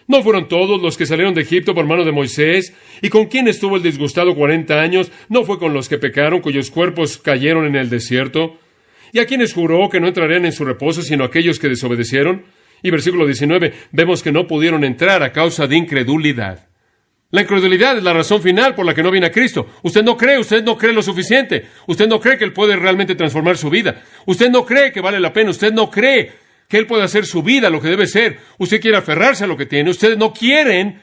¿No fueron todos los que salieron de Egipto por mano de Moisés? ¿Y con quién estuvo el disgustado 40 años? ¿No fue con los que pecaron, cuyos cuerpos cayeron en el desierto? ¿Y a quienes juró que no entrarían en su reposo, sino aquellos que desobedecieron? Y versículo 19, vemos que no pudieron entrar a causa de incredulidad. La incredulidad es la razón final por la que no viene a Cristo. Usted no cree lo suficiente. Usted no cree que Él puede realmente transformar su vida. Usted no cree que vale la pena. Usted no cree que Él puede hacer su vida lo que debe ser. Usted quiere aferrarse a lo que tiene. Ustedes no quieren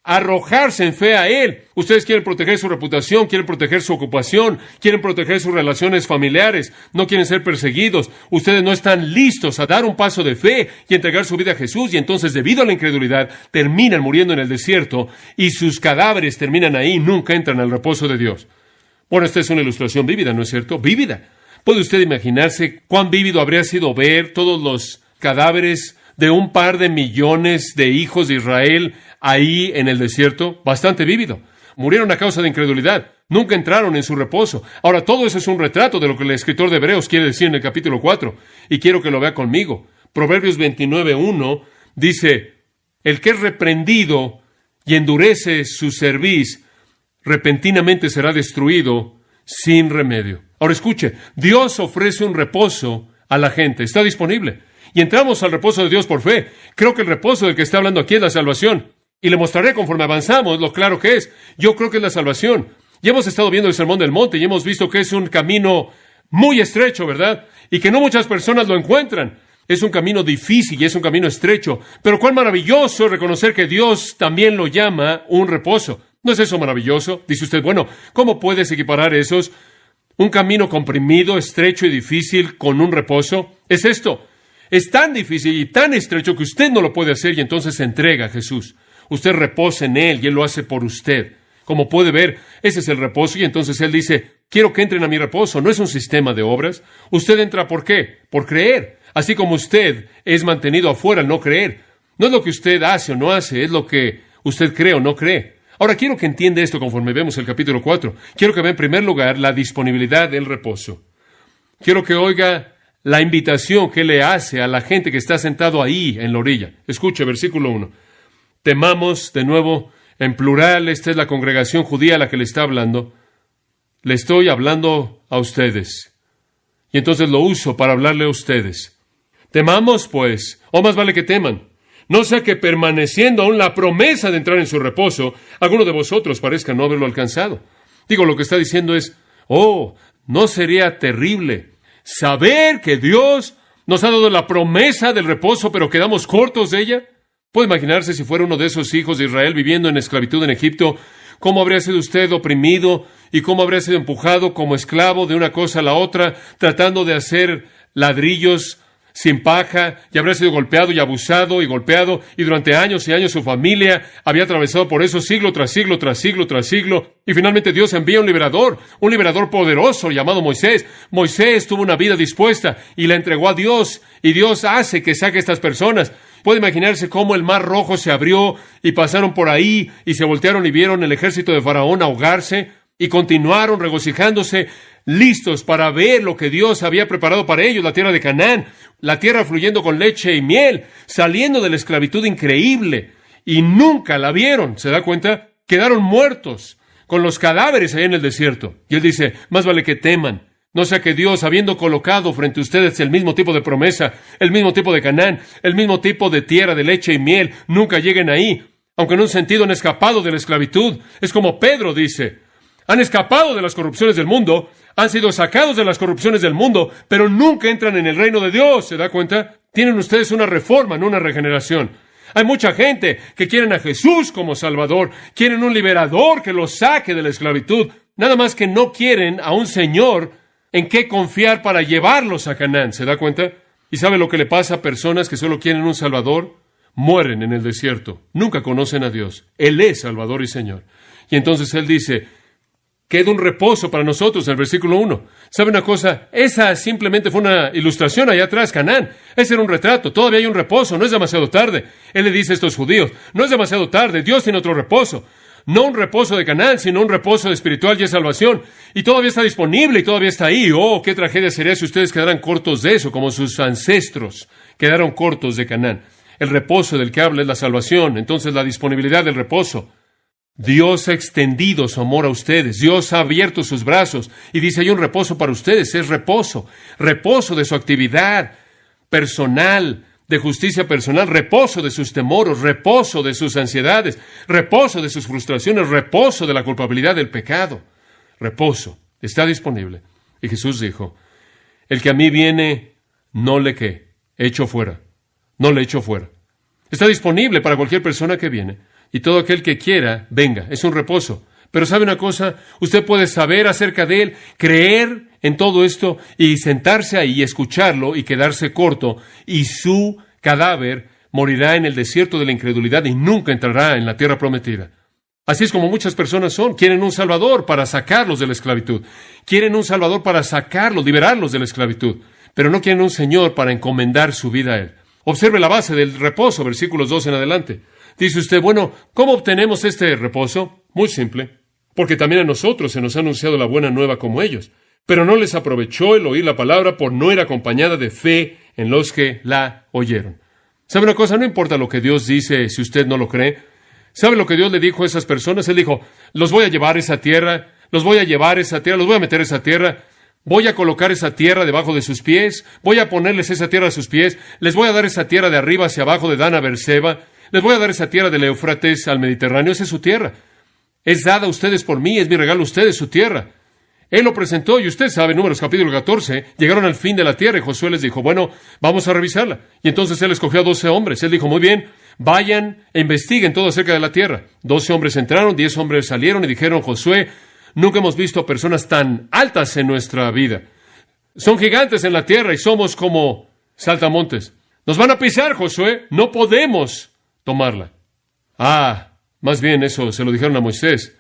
arrojarse en fe a Él. Ustedes quieren proteger su reputación, quieren proteger su ocupación, quieren proteger sus relaciones familiares, no quieren ser perseguidos. Ustedes no están listos a dar un paso de fe y entregar su vida a Jesús, y entonces, debido a la incredulidad, terminan muriendo en el desierto y sus cadáveres terminan ahí y nunca entran al reposo de Dios. Bueno, esta es una ilustración vívida, ¿no es cierto? Vívida. ¿Puede usted imaginarse cuán vívido habría sido ver todos los cadáveres de un par de millones de hijos de Israel ahí en el desierto? Bastante vívido. Murieron a causa de incredulidad. Nunca entraron en su reposo. Ahora, todo eso es un retrato de lo que el escritor de Hebreos quiere decir en el capítulo 4. Y quiero que lo vea conmigo. Proverbios 29:1 dice, el que es reprendido y endurece su cerviz, repentinamente será destruido sin remedio. Ahora escuche, Dios ofrece un reposo a la gente. Está disponible. Y entramos al reposo de Dios por fe. Creo que el reposo del que está hablando aquí es la salvación. Y le mostraré conforme avanzamos lo claro que es. Yo creo que es la salvación. Ya hemos estado viendo el Sermón del Monte y hemos visto que es un camino muy estrecho, ¿verdad? Y que no muchas personas lo encuentran. Es un camino difícil y es un camino estrecho. Pero cuán maravilloso es reconocer que Dios también lo llama un reposo. ¿No es eso maravilloso? Dice usted, bueno, ¿cómo puedes equiparar esos? Un camino comprimido, estrecho y difícil con un reposo. Es esto. Es tan difícil y tan estrecho que usted no lo puede hacer y entonces se entrega a Jesús. Usted reposa en Él y Él lo hace por usted. Como puede ver, ese es el reposo y entonces Él dice, quiero que entren a mi reposo. No es un sistema de obras. Usted entra ¿por qué? Por creer. Así como usted es mantenido afuera al no creer. No es lo que usted hace o no hace, es lo que usted cree o no cree. Ahora quiero que entienda esto conforme vemos el capítulo 4. Quiero que vea en primer lugar la disponibilidad del reposo. Quiero que oiga la invitación que le hace a la gente que está sentado ahí en la orilla. Escuche, versículo 1. Temamos, de nuevo, en plural, esta es la congregación judía a la que le está hablando. Le estoy hablando a ustedes. Y entonces lo uso para hablarle a ustedes. Temamos, pues, o más vale que teman. No sea que permaneciendo aún la promesa de entrar en su reposo, alguno de vosotros parezca no haberlo alcanzado. Digo, lo que está diciendo es, ¿no sería terrible saber que Dios nos ha dado la promesa del reposo, pero quedamos cortos de ella? ¿Puede imaginarse si fuera uno de esos hijos de Israel viviendo en esclavitud en Egipto, cómo habría sido usted oprimido y cómo habría sido empujado como esclavo de una cosa a la otra, tratando de hacer ladrillos sin paja, y habría sido golpeado y abusado y golpeado, y durante años y años su familia había atravesado por eso siglo tras siglo, tras siglo, tras siglo, y finalmente Dios envía un liberador poderoso llamado Moisés. Moisés tuvo una vida dispuesta y la entregó a Dios, y Dios hace que saque a estas personas. Puede imaginarse cómo el mar rojo se abrió y pasaron por ahí y se voltearon y vieron el ejército de Faraón ahogarse y continuaron regocijándose, listos para ver lo que Dios había preparado para ellos, la tierra de Canaán, la tierra fluyendo con leche y miel, saliendo de la esclavitud increíble, y nunca la vieron. ¿Se da cuenta? Quedaron muertos con los cadáveres ahí en el desierto. Y Él dice, más vale que teman. No sea que Dios, habiendo colocado frente a ustedes el mismo tipo de promesa, el mismo tipo de Canaán, el mismo tipo de tierra de leche y miel, nunca lleguen ahí. Aunque en un sentido han escapado de la esclavitud. Es como Pedro dice, han escapado de las corrupciones del mundo, han sido sacados de las corrupciones del mundo, pero nunca entran en el reino de Dios. ¿Se da cuenta? Tienen ustedes una reforma, no una regeneración. Hay mucha gente que quieren a Jesús como Salvador, quieren un liberador que los saque de la esclavitud, nada más que no quieren a un Señor en qué confiar para llevarlos a Canaán. ¿Se da cuenta? ¿Y sabe lo que le pasa a personas que solo quieren un Salvador? Mueren en el desierto, nunca conocen a Dios. Él es Salvador y Señor. Y entonces Él dice, queda un reposo para nosotros en el versículo 1. ¿Sabe una cosa? Esa simplemente fue una ilustración allá atrás, Canaán. Ese era un retrato. Todavía hay un reposo. No es demasiado tarde. Él le dice a estos judíos, no es demasiado tarde. Dios tiene otro reposo. No un reposo de Canaán, sino un reposo espiritual y de salvación. Y todavía está disponible y todavía está ahí. Oh, qué tragedia sería si ustedes quedaran cortos de eso, como sus ancestros quedaron cortos de Canaán. El reposo del que habla es la salvación. Entonces, la disponibilidad del reposo. Dios ha extendido su amor a ustedes. Dios ha abierto sus brazos y dice, hay un reposo para ustedes. Es reposo. Reposo de su actividad personal, de justicia personal. Reposo de sus temores. Reposo de sus ansiedades. Reposo de sus frustraciones. Reposo de la culpabilidad del pecado. Reposo. Está disponible. Y Jesús dijo, el que a mí viene, no le echo fuera. No le echo fuera. Está disponible para cualquier persona que viene. Y todo aquel que quiera, venga. Es un reposo. Pero ¿sabe una cosa? Usted puede saber acerca de Él, creer en todo esto y sentarse ahí y escucharlo y quedarse corto. Y su cadáver morirá en el desierto de la incredulidad y nunca entrará en la tierra prometida. Así es como muchas personas son. Quieren un Salvador para sacarlos de la esclavitud. Quieren un Salvador para sacarlos, liberarlos de la esclavitud. Pero no quieren un Señor para encomendar su vida a Él. Observe la base del reposo, versículos 2 en adelante. Dice usted, bueno, ¿cómo obtenemos este reposo? Muy simple, porque también a nosotros se nos ha anunciado la buena nueva como ellos, pero no les aprovechó el oír la palabra por no ir acompañada de fe en los que la oyeron. ¿Sabe una cosa? No importa lo que Dios dice si usted no lo cree. ¿Sabe lo que Dios le dijo a esas personas? Él dijo, los voy a llevar a esa tierra, los voy a llevar a esa tierra, los voy a meter a esa tierra, voy a colocar esa tierra debajo de sus pies, voy a ponerles esa tierra a sus pies, les voy a dar esa tierra de arriba hacia abajo de Dan a Beerseba, les voy a dar esa tierra del Éufrates al Mediterráneo. Esa es su tierra. Es dada a ustedes por mí, es mi regalo a ustedes, su tierra. Él lo presentó y usted sabe, Números capítulo 14, llegaron al fin de la tierra y Josué les dijo, bueno, vamos a revisarla. Y entonces él escogió a 12 hombres. Él dijo, muy bien, vayan e investiguen todo acerca de la tierra. 12 hombres entraron, 10 hombres salieron y dijeron, Josué, nunca hemos visto personas tan altas en nuestra vida. Son gigantes en la tierra y somos como saltamontes. Nos van a pisar, Josué, no podemos tomarla. Más bien eso se lo dijeron a Moisés.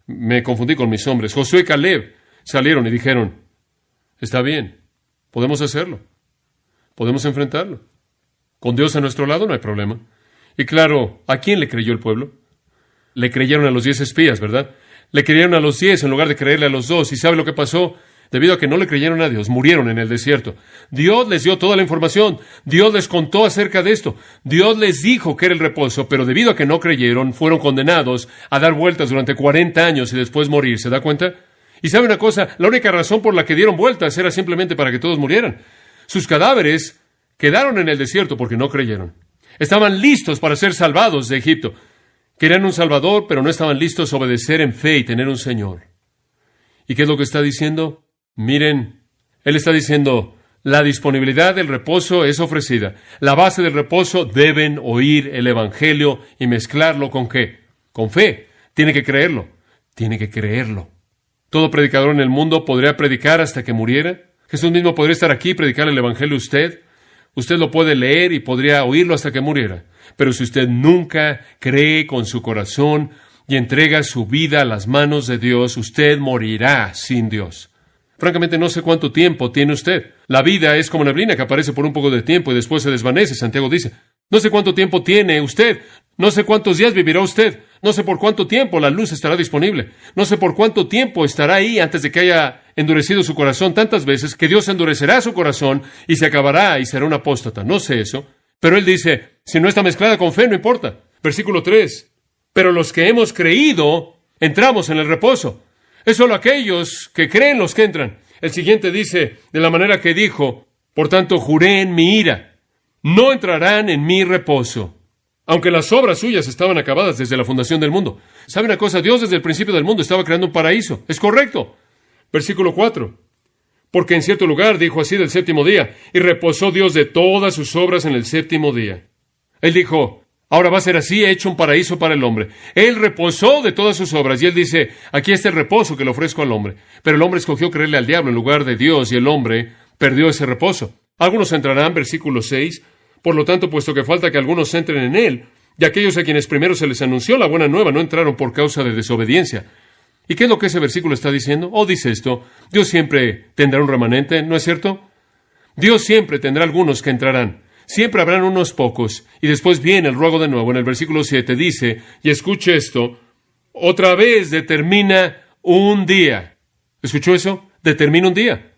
Me confundí con mis hombres. Josué y Caleb salieron y dijeron, está bien, podemos hacerlo. Podemos enfrentarlo. Con Dios a nuestro lado no hay problema. Y claro, ¿a quién le creyó el pueblo? Le creyeron a los 10 espías, ¿verdad? Le creyeron a los 10 en lugar de creerle a los 2. ¿Y sabe lo que pasó? Debido a que no le creyeron a Dios, murieron en el desierto. Dios les dio toda la información. Dios les contó acerca de esto. Dios les dijo que era el reposo, pero debido a que no creyeron, fueron condenados a dar vueltas durante 40 años y después morir. ¿Se da cuenta? Y sabe una cosa, la única razón por la que dieron vueltas era simplemente para que todos murieran. Sus cadáveres quedaron en el desierto porque no creyeron. Estaban listos para ser salvados de Egipto. Querían un Salvador, pero no estaban listos a obedecer en fe y tener un Señor. ¿Y qué es lo que está diciendo? Miren, Él está diciendo, la disponibilidad del reposo es ofrecida. La base del reposo, deben oír el Evangelio y mezclarlo ¿con qué? Con fe. Tiene que creerlo. Tiene que creerlo. Todo predicador en el mundo podría predicar hasta que muriera. Jesús mismo podría estar aquí y predicar el Evangelio a usted. Usted lo puede leer y podría oírlo hasta que muriera. Pero si usted nunca cree con su corazón y entrega su vida a las manos de Dios, usted morirá sin Dios. Francamente, no sé cuánto tiempo tiene usted. La vida es como neblina que aparece por un poco de tiempo y después se desvanece, Santiago dice. No sé cuánto tiempo tiene usted. No sé cuántos días vivirá usted. No sé por cuánto tiempo la luz estará disponible. No sé por cuánto tiempo estará ahí antes de que haya endurecido su corazón tantas veces que Dios endurecerá su corazón y se acabará y será un apóstata. No sé eso. Pero Él dice, si no está mezclada con fe, no importa. Versículo 3. Pero los que hemos creído, entramos en el reposo. Es solo aquellos que creen los que entran. El siguiente dice, de la manera que dijo, por tanto juré en mi ira, no entrarán en mi reposo. Aunque las obras suyas estaban acabadas desde la fundación del mundo. ¿Sabe una cosa? Dios desde el principio del mundo estaba creando un paraíso. Es correcto. Versículo 4. Porque en cierto lugar dijo así del séptimo día, y reposó Dios de todas sus obras en el séptimo día. Él dijo, ahora va a ser así, he hecho un paraíso para el hombre. Él reposó de todas sus obras, y Él dice, aquí está el reposo que le ofrezco al hombre. Pero el hombre escogió creerle al diablo en lugar de Dios, y el hombre perdió ese reposo. Algunos entrarán, versículo 6, por lo tanto, puesto que falta que algunos entren en Él, y aquellos a quienes primero se les anunció la buena nueva no entraron por causa de desobediencia. ¿Y qué es lo que ese versículo está diciendo? Dice esto: Dios siempre tendrá un remanente, ¿no es cierto? Dios siempre tendrá algunos que entrarán. Siempre habrán unos pocos. Y después viene el ruego de nuevo. En el versículo 7 dice, y escuche esto, otra vez determina un día. ¿Escuchó eso? Determina un día.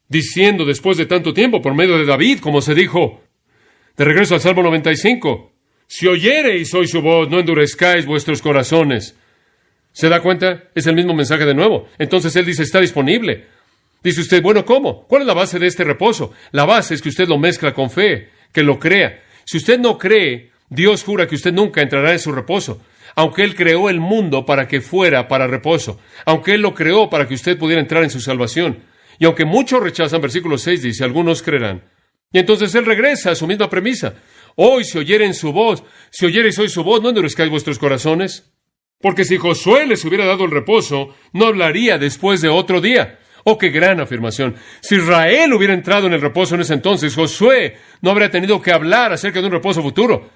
Diciendo después de tanto tiempo, por medio de David, como se dijo, de regreso al Salmo 95, si oyereis hoy su voz, no endurezcáis vuestros corazones. ¿Se da cuenta? Es el mismo mensaje de nuevo. Entonces él dice, está disponible. Dice usted, bueno, ¿cómo? ¿Cuál es la base de este reposo? La base es que usted lo mezcla con fe, que lo crea. Si usted no cree, Dios jura que usted nunca entrará en su reposo. Aunque Él creó el mundo para que fuera para reposo. Aunque Él lo creó para que usted pudiera entrar en su salvación. Y aunque muchos rechazan, versículo 6 dice, algunos creerán. Y entonces Él regresa a su misma premisa. Hoy, si oyeren su voz, si oyereis hoy su voz, no endurezcáis vuestros corazones. Porque si Josué les hubiera dado el reposo, no hablaría después de otro día. ¡Qué gran afirmación! Si Israel hubiera entrado en el reposo en ese entonces, Josué no habría tenido que hablar acerca de un reposo futuro.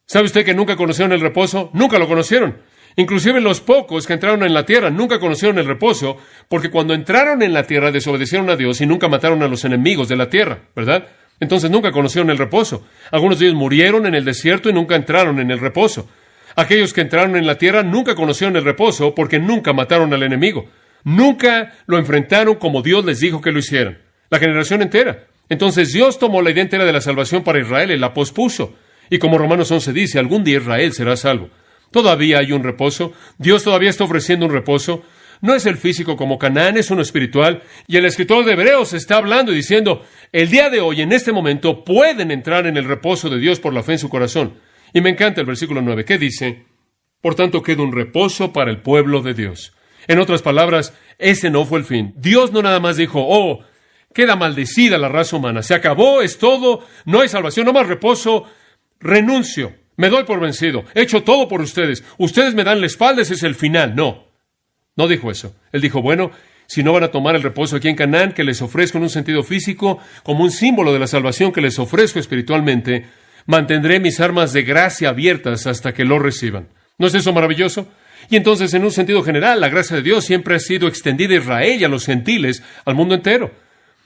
¿Sabe usted que nunca conocieron el reposo? Nunca lo conocieron. Inclusive los pocos que entraron en la tierra nunca conocieron el reposo, porque cuando entraron en la tierra desobedecieron a Dios y nunca mataron a los enemigos de la tierra, ¿verdad? Entonces nunca conocieron el reposo. Algunos de ellos murieron en el desierto y nunca entraron en el reposo. Aquellos que entraron en la tierra nunca conocieron el reposo porque nunca mataron al enemigo. Nunca lo enfrentaron como Dios les dijo que lo hicieran. La generación entera. Entonces Dios tomó la idea entera de la salvación para Israel y la pospuso. Y como Romanos 11 dice, algún día Israel será salvo. Todavía hay un reposo. Dios todavía está ofreciendo un reposo. No es el físico como Canaán, es uno espiritual. Y el escritor de Hebreos está hablando y diciendo, el día de hoy, en este momento, pueden entrar en el reposo de Dios por la fe en su corazón. Y me encanta el versículo 9, que dice, por tanto queda un reposo para el pueblo de Dios. En otras palabras, ese no fue el fin. Dios no nada más dijo, queda maldecida la raza humana, se acabó, es todo, no hay salvación, no más reposo, renuncio, me doy por vencido, he hecho todo por ustedes, ustedes me dan la espalda, ese es el final. No dijo eso. Él dijo, bueno, si no van a tomar el reposo aquí en Canaán, que les ofrezco en un sentido físico, como un símbolo de la salvación que les ofrezco espiritualmente, mantendré mis armas de gracia abiertas hasta que lo reciban. ¿No es eso maravilloso? Y entonces, en un sentido general, la gracia de Dios siempre ha sido extendida a Israel y a los gentiles, al mundo entero.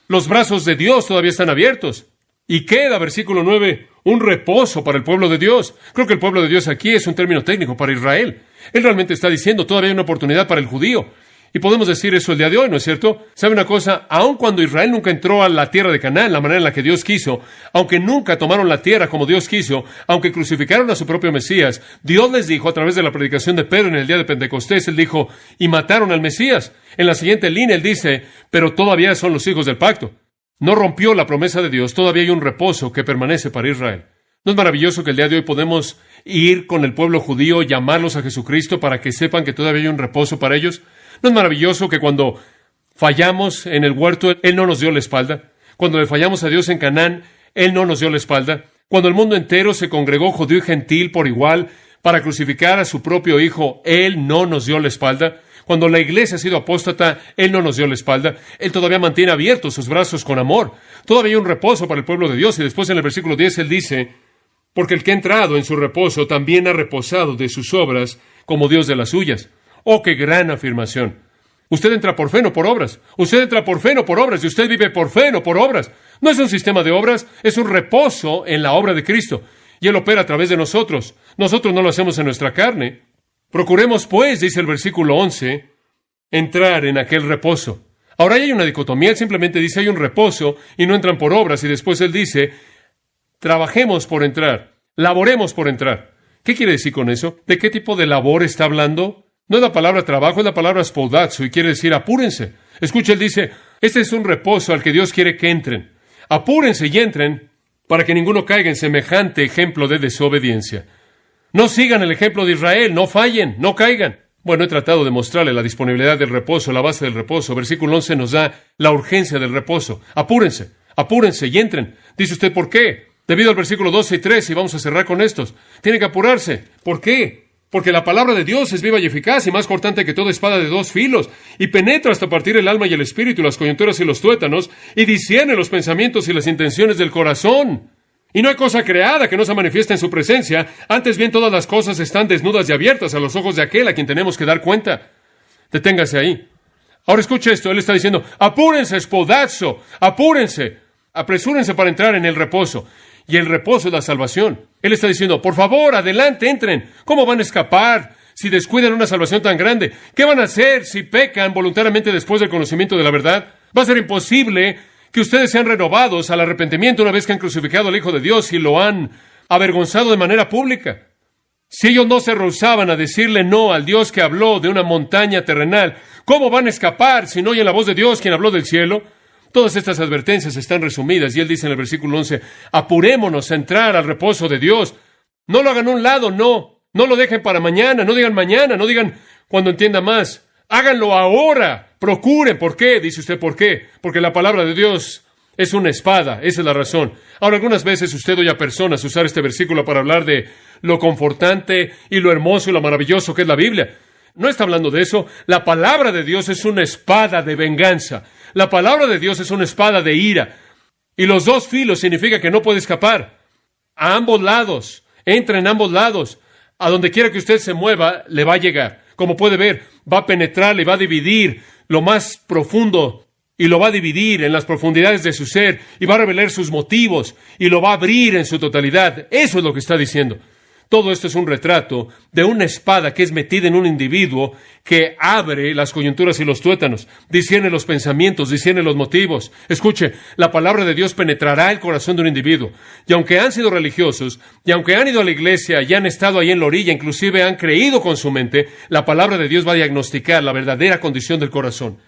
Los brazos de Dios todavía están abiertos. Y queda, versículo 9, un reposo para el pueblo de Dios. Creo que el pueblo de Dios aquí es un término técnico para Israel. Él realmente está diciendo, todavía hay una oportunidad para el judío. Y podemos decir eso el día de hoy, ¿no es cierto? ¿Sabe una cosa? Aun cuando Israel nunca entró a la tierra de Canaán, la manera en la que Dios quiso, aunque nunca tomaron la tierra como Dios quiso, aunque crucificaron a su propio Mesías, Dios les dijo a través de la predicación de Pedro en el día de Pentecostés, Él dijo, y mataron al Mesías. En la siguiente línea Él dice, pero todavía son los hijos del pacto. No rompió la promesa de Dios, todavía hay un reposo que permanece para Israel. ¿No es maravilloso que el día de hoy podemos ir con el pueblo judío, llamarlos a Jesucristo para que sepan que todavía hay un reposo para ellos? ¿No es maravilloso que cuando fallamos en el huerto, Él no nos dio la espalda? Cuando le fallamos a Dios en Canaán, Él no nos dio la espalda. Cuando el mundo entero se congregó, judío y gentil por igual, para crucificar a su propio Hijo, Él no nos dio la espalda. Cuando la iglesia ha sido apóstata, Él no nos dio la espalda. Él todavía mantiene abiertos sus brazos con amor. Todavía hay un reposo para el pueblo de Dios. Y después en el versículo 10 Él dice, porque el que ha entrado en su reposo también ha reposado de sus obras como Dios de las suyas. ¡Qué gran afirmación! Usted entra por fe, no por obras. Usted entra por fe, no por obras. Y usted vive por fe, no por obras. No es un sistema de obras, es un reposo en la obra de Cristo. Y Él opera a través de nosotros. Nosotros no lo hacemos en nuestra carne. Procuremos, pues, dice el versículo 11, entrar en aquel reposo. Ahora hay una dicotomía. Él simplemente dice hay un reposo y no entran por obras. Y después Él dice, trabajemos por entrar, laboremos por entrar. ¿Qué quiere decir con eso? ¿De qué tipo de labor está hablando? No es la palabra trabajo, es la palabra spoudazo, y quiere decir apúrense. Escucha, Él dice, este es un reposo al que Dios quiere que entren. Apúrense y entren para que ninguno caiga en semejante ejemplo de desobediencia. No sigan el ejemplo de Israel, no fallen, no caigan. Bueno, he tratado de mostrarle la disponibilidad del reposo, la base del reposo. Versículo 11 nos da la urgencia del reposo. Apúrense, apúrense y entren. Dice usted, ¿por qué? Debido al versículo 12 y 13, y vamos a cerrar con estos. Tienen que apurarse. ¿Por qué? Porque la palabra de Dios es viva y eficaz y más cortante que toda espada de dos filos, y penetra hasta partir el alma y el espíritu, las coyunturas y los tuétanos, y discierne los pensamientos y las intenciones del corazón. Y no hay cosa creada que no se manifieste en su presencia, antes bien todas las cosas están desnudas y abiertas a los ojos de aquel a quien tenemos que dar cuenta. Deténgase ahí. Ahora escuche esto, él está diciendo, apúrense, espodazo, apúrense, apresúrense para entrar en el reposo. Y el reposo es la salvación. Él está diciendo, por favor, adelante, entren. ¿Cómo van a escapar si descuidan una salvación tan grande? ¿Qué van a hacer si pecan voluntariamente después del conocimiento de la verdad? Va a ser imposible que ustedes sean renovados al arrepentimiento una vez que han crucificado al Hijo de Dios y lo han avergonzado de manera pública. Si ellos no se rehusaban a decirle no al Dios que habló de una montaña terrenal, ¿cómo van a escapar si no oyen la voz de Dios quien habló del cielo? Todas estas advertencias están resumidas y él dice en el versículo 11, apurémonos a entrar al reposo de Dios. No lo hagan a un lado, no lo dejen para mañana, no digan cuando entienda más. Háganlo ahora, procuren. ¿Por qué? Dice usted, ¿por qué? Porque la palabra de Dios es una espada, esa es la razón. Ahora, algunas veces usted oye a personas usar este versículo para hablar de lo confortante y lo hermoso y lo maravilloso que es la Biblia. No está hablando de eso. La palabra de Dios es una espada de venganza. La palabra de Dios es una espada de ira. Y los dos filos significa que no puede escapar. A ambos lados. Entra en ambos lados. A donde quiera que usted se mueva, le va a llegar. Como puede ver, va a penetrar, le va a dividir lo más profundo y lo va a dividir en las profundidades de su ser y va a revelar sus motivos y lo va a abrir en su totalidad. Eso es lo que está diciendo. Todo esto es un retrato de una espada que es metida en un individuo que abre las coyunturas y los tuétanos, discierne los pensamientos, discierne los motivos. Escuche, la palabra de Dios penetrará el corazón de un individuo. Y aunque han sido religiosos, y aunque han ido a la iglesia y han estado ahí en la orilla, inclusive han creído con su mente, la palabra de Dios va a diagnosticar la verdadera condición del corazón.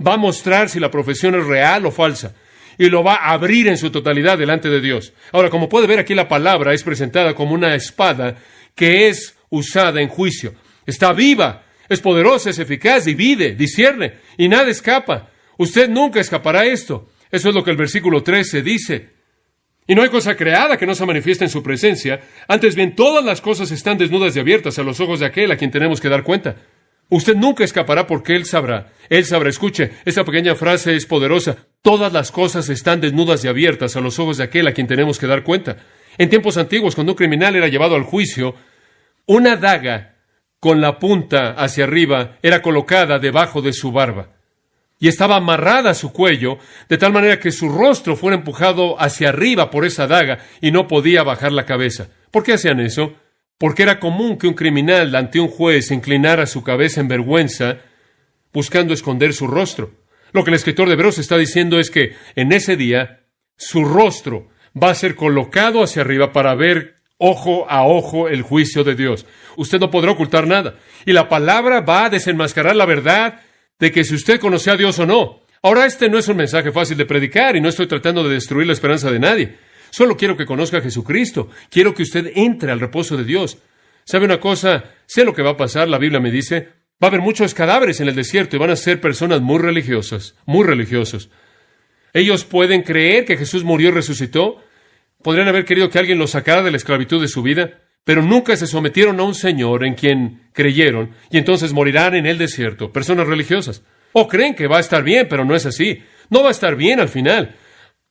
Va a mostrar si la profesión es real o falsa. Y lo va a abrir en su totalidad delante de Dios. Ahora, como puede ver aquí, la palabra es presentada como una espada que es usada en juicio. Está viva, es poderosa, es eficaz, divide, discierne, y nada escapa. Usted nunca escapará esto. Eso es lo que el versículo 13 dice. Y no hay cosa creada que no se manifieste en su presencia. Antes bien, todas las cosas están desnudas y abiertas a los ojos de aquel a quien tenemos que dar cuenta. Usted nunca escapará porque Él sabrá. Él sabrá. Escuche, esta pequeña frase es poderosa. Todas las cosas están desnudas y abiertas a los ojos de aquel a quien tenemos que dar cuenta. En tiempos antiguos, cuando un criminal era llevado al juicio, una daga con la punta hacia arriba era colocada debajo de su barba y estaba amarrada a su cuello de tal manera que su rostro fuera empujado hacia arriba por esa daga y no podía bajar la cabeza. ¿Por qué hacían eso? Porque era común que un criminal ante un juez inclinara su cabeza en vergüenza, buscando esconder su rostro. Lo que el escritor de Hebreos está diciendo es que en ese día su rostro va a ser colocado hacia arriba para ver ojo a ojo el juicio de Dios. Usted no podrá ocultar nada. Y la palabra va a desenmascarar la verdad de que si usted conoce a Dios o no. Ahora, este no es un mensaje fácil de predicar y no estoy tratando de destruir la esperanza de nadie. Solo quiero que conozca a Jesucristo. Quiero que usted entre al reposo de Dios. ¿Sabe una cosa? Sé lo que va a pasar, la Biblia me dice. Va a haber muchos cadáveres en el desierto y van a ser personas muy religiosas, muy religiosos. Ellos pueden creer que Jesús murió y resucitó. Podrían haber querido que alguien los sacara de la esclavitud de su vida, pero nunca se sometieron a un Señor en quien creyeron y entonces morirán en el desierto. Personas religiosas. O creen que va a estar bien, pero no es así. No va a estar bien al final.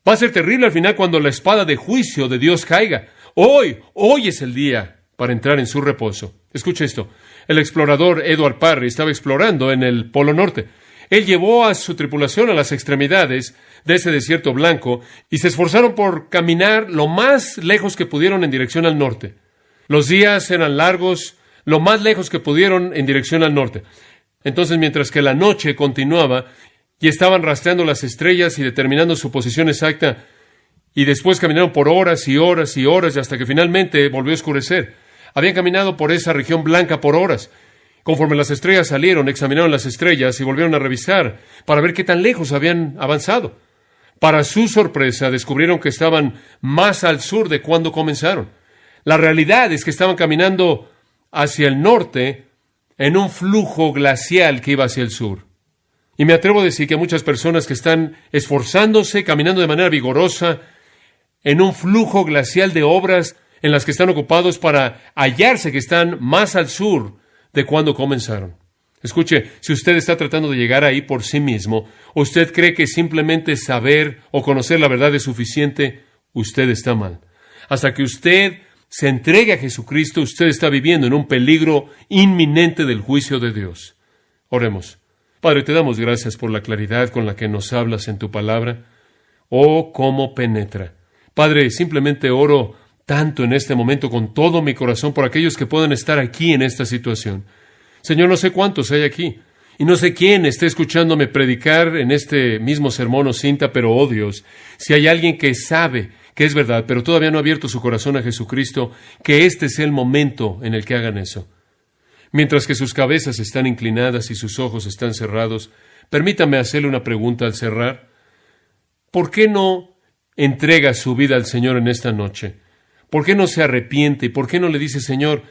Va a ser terrible al final cuando la espada de juicio de Dios caiga. Hoy es el día para entrar en su reposo. Escuche esto. El explorador Edward Parry estaba explorando en el Polo Norte. Él llevó a su tripulación a las extremidades de ese desierto blanco y se esforzaron por caminar lo más lejos que pudieron en dirección al norte. Los días eran largos, lo más lejos que pudieron en dirección al norte. Entonces, mientras que la noche continuaba y estaban rastreando las estrellas y determinando su posición exacta, y después caminaron por horas y horas y horas y hasta que finalmente volvió a oscurecer. Habían caminado por esa región blanca por horas. Conforme las estrellas salieron, examinaron las estrellas y volvieron a revisar para ver qué tan lejos habían avanzado. Para su sorpresa, descubrieron que estaban más al sur de cuando comenzaron. La realidad es que estaban caminando hacia el norte en un flujo glacial que iba hacia el sur. Y me atrevo a decir que hay muchas personas que están esforzándose, caminando de manera vigorosa, en un flujo glacial de obras en las que están ocupados para hallarse que están más al sur de cuando comenzaron. Escuche, si usted está tratando de llegar ahí por sí mismo, o usted cree que simplemente saber o conocer la verdad es suficiente, usted está mal. Hasta que usted se entregue a Jesucristo, usted está viviendo en un peligro inminente del juicio de Dios. Oremos. Padre, te damos gracias por la claridad con la que nos hablas en tu palabra. Oh, cómo penetra. Padre, simplemente oro tanto en este momento con todo mi corazón por aquellos que puedan estar aquí en esta situación. Señor, no sé cuántos hay aquí, y no sé quién esté escuchándome predicar en este mismo sermón o cinta, pero oh Dios, si hay alguien que sabe que es verdad, pero todavía no ha abierto su corazón a Jesucristo, que este sea el momento en el que hagan eso. Mientras que sus cabezas están inclinadas y sus ojos están cerrados, permítame hacerle una pregunta al cerrar. ¿Por qué no entrega su vida al Señor en esta noche? ¿Por qué no se arrepiente? ¿Y por qué no le dice, Señor,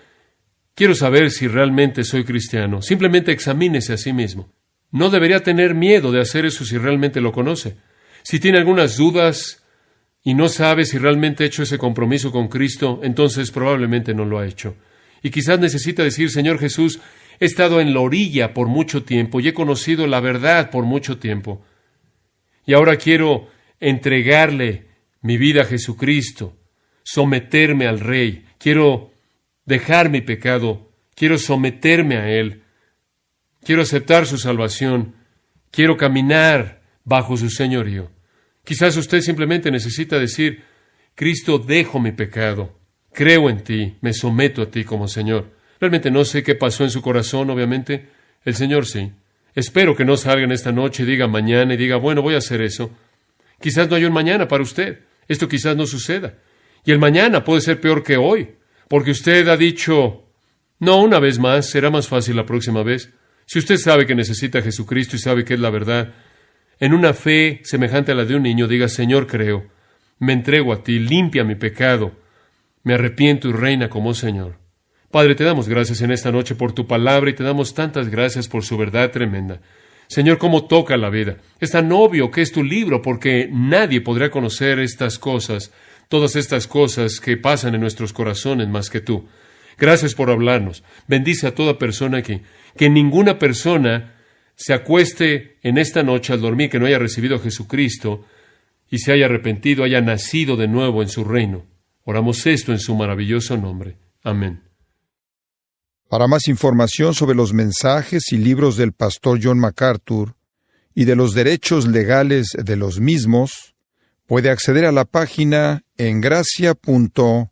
quiero saber si realmente soy cristiano? Simplemente examínese a sí mismo. No debería tener miedo de hacer eso si realmente lo conoce. Si tiene algunas dudas y no sabe si realmente ha hecho ese compromiso con Cristo, entonces probablemente no lo ha hecho. Y quizás necesita decir, Señor Jesús, he estado en la orilla por mucho tiempo y he conocido la verdad por mucho tiempo. Y ahora quiero entregarle mi vida a Jesucristo, someterme al Rey. Quiero dejar mi pecado, quiero someterme a Él. Quiero aceptar su salvación. Quiero caminar bajo su señorío. Quizás usted simplemente necesita decir, Cristo, dejo mi pecado. Creo en ti, me someto a ti como Señor. Realmente no sé qué pasó en su corazón, obviamente. El Señor sí. Espero que no salga en esta noche y diga mañana y diga, bueno, voy a hacer eso. Quizás no haya un mañana para usted. Esto quizás no suceda. Y el mañana puede ser peor que hoy, porque usted ha dicho, no, una vez más, será más fácil la próxima vez. Si usted sabe que necesita a Jesucristo y sabe que es la verdad, en una fe semejante a la de un niño, diga, Señor, creo, me entrego a ti, limpia mi pecado, me arrepiento y reina como Señor. Padre, te damos gracias en esta noche por tu palabra y te damos tantas gracias por su verdad tremenda. Señor, cómo toca la vida. Es tan obvio que es tu libro porque nadie podrá conocer estas cosas, todas estas cosas que pasan en nuestros corazones más que tú. Gracias por hablarnos. Bendice a toda persona aquí. Que ninguna persona se acueste en esta noche al dormir que no haya recibido a Jesucristo y se haya arrepentido, haya nacido de nuevo en su reino. Oramos esto en su maravilloso nombre. Amén. Para más información sobre los mensajes y libros del pastor John MacArthur y de los derechos legales de los mismos, puede acceder a la página en gracia.org.